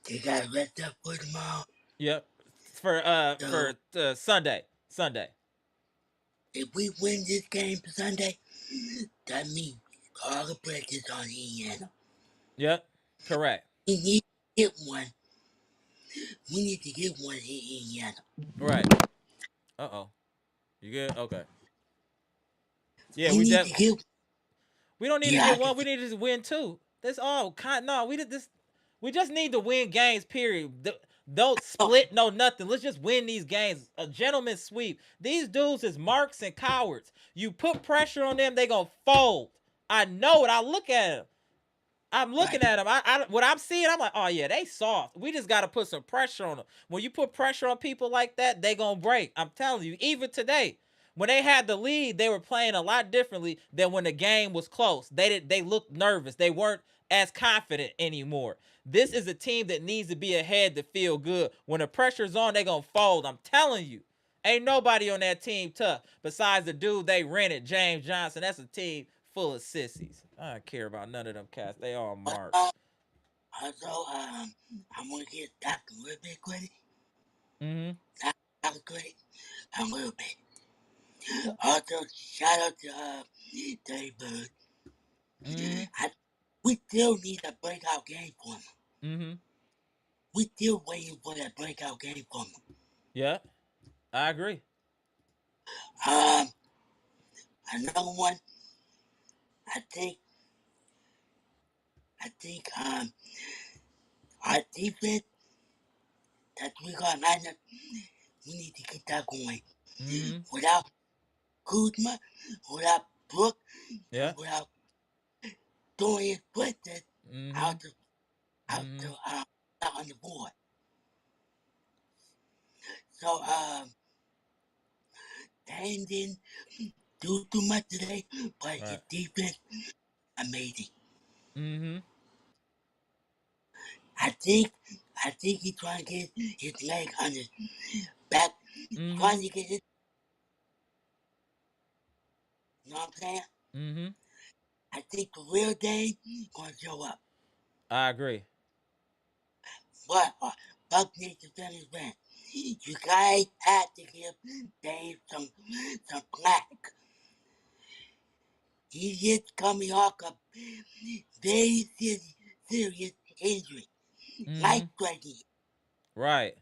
they got rest up for tomorrow. Yep. So For Sunday. Sunday. if we win this game Sunday, that means all the pressure on Indiana. Yep. Correct. We need to get one. We need to get one in Indiana. Right. Uh-oh. You good? Okay. Yeah, We need to get. we don't need to Yeah, I get can one. We need to just win two. That's all. No, we did this. We just need to win games. Period. Don't tell. split. No nothing. Let's just win these games. A gentleman's sweep. These dudes is marks and cowards. You put pressure on them, they gonna fold. I know it. I look at them. I'm Right. looking at them. What I'm seeing, I'm like, oh yeah, they soft. We just gotta put some pressure on them. When you put pressure on people like that, they gonna break. I'm telling you. Even today, when they had the lead, they were playing a lot differently than when the game was close. They looked nervous. They weren't as confident anymore. This is a team that needs to be ahead to feel good. When the pressure's on, they gonna fold. I'm telling you. Ain't nobody on that team tough besides the dude they rented, James Johnson. That's a team full of sissies. I don't care about none of them cats. They all marks. Also, I'm gonna get Doc a little bit credit. Mm-hmm. Doc credit. A little bit. Also, shout out to Dave Bird. Mm-hmm. We still need a breakout game for him. Mm-hmm. We still waiting for that breakout game for him. Yeah, I agree. Um, another one. I think. Our defense that we got lineup. We need to get that going. Mm-hmm. Without Kuzma, without Brook, and Yeah. without Dorian Twisted Mm-hmm. out to Mm-hmm. out on the board. So Dame didn't do too much today, but his Right. defense amazing. Mm-hmm. I think he's trying to get his leg on his back, Mm-hmm. trying to get his. You know what I'm saying? Mm-hmm. I think the real Dame gonna show up. I agree. But Buck needs to finish rent. You guys have to give Dave some slack. He just coming off a very serious injury, Mm-hmm. life threatening. Right.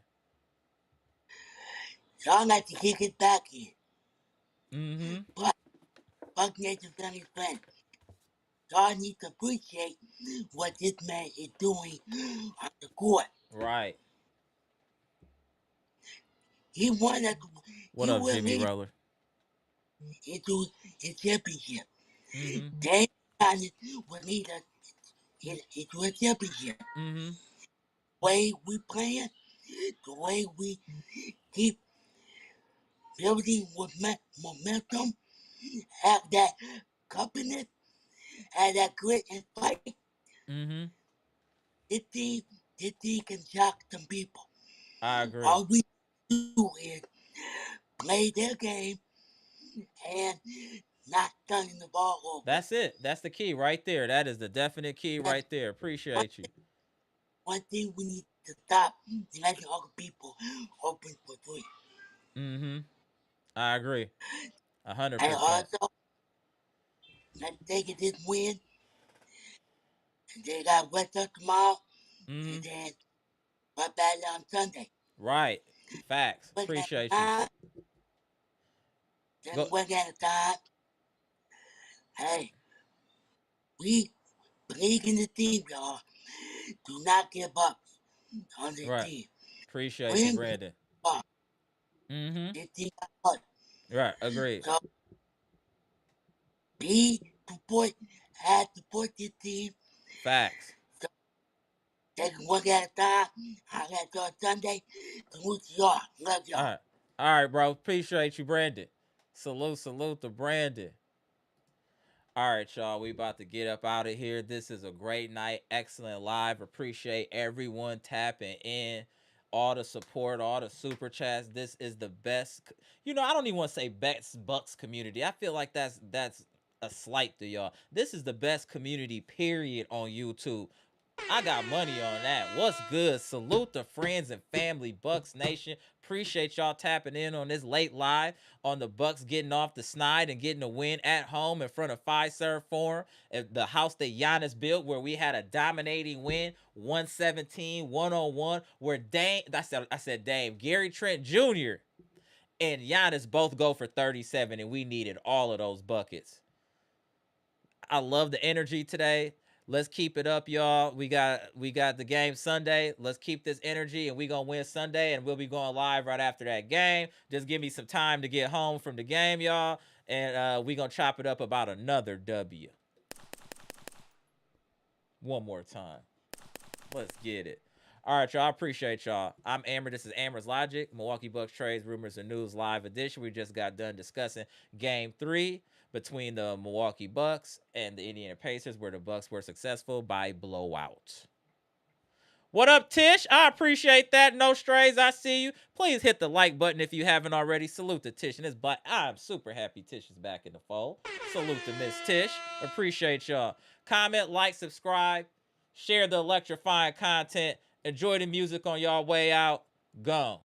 Y'all like to kick it back in. Mm-hmm. But Buck needs to finish rent. Y'all need to appreciate what this man is doing on the court. Right. He won that. What He up, will Jimmy lead Roller? into his championship. Mm-hmm. Damian Lillard will lead us into a championship. Mm-hmm. The way we playing, the way we keep building with momentum, have that confidence, have that grit and fight. Mm-hmm. This team can shock some people. I agree. All we do is play their game and not turning the ball over. That's it. That's the key right there. That is the definite key That's right there. Appreciate you. one thing we need to stop letting other people open for three. Mm-hmm. I agree. And 100%. also, let's take it this win. And they got West Up tomorrow. Mm-hmm. And then right back on Sunday. Right. Facts. One at a Appreciate you. time. Then Go. one at a time. Hey, we believe in the team, y'all. Do not give up on the Right. team. Appreciate you, Win Brandon. up. Mm-hmm. This team got hurt. Right. Agreed. So support this team. Facts. So take it one at a time. I'll let you on Sunday. Salute y'all. Love y'all. All right. All right, bro. Appreciate you, Brandon. Salute to Brandon. All right, y'all. We about to get up out of here. This is a great night. Excellent live. Appreciate everyone tapping in. All the support, all the super chats. This is the best. You know, I don't even want to say best Bucks community. I feel like that's a slight to y'all. This is the best community, period, on YouTube. I got money on that. What's good? Salute to friends and family, Bucks Nation. Appreciate y'all tapping in on this late live on the Bucks getting off the snide and getting a win at home in front of Fiserv Forum, the house that Giannis built, where we had a dominating win, 117-101, where I said Dame, Gary Trent Jr. and Giannis both go for 37, and we needed all of those buckets. I love the energy today. Let's keep it up, y'all. We got the game Sunday. Let's keep this energy, and we gonna win Sunday, and we'll be going live right after that game. Just give me some time to get home from the game, y'all, and we gonna chop it up about another W. One more time. Let's get it. All right, y'all. I appreciate y'all. I'm Amber. This is Amber's Logic, Milwaukee Bucks Trades, Rumors, and News live edition. We just got done discussing Game 3 between the Milwaukee Bucks and the Indiana Pacers, where the Bucks were successful by blowout. What up, Tish? I appreciate that. No strays, I see you. Please hit the like button if you haven't already. Salute to Tish and his butt. I'm super happy Tish is back in the fold. Salute to Miss Tish. Appreciate y'all. Comment, like, subscribe, share the electrifying content. Enjoy the music on y'all way out. Gone.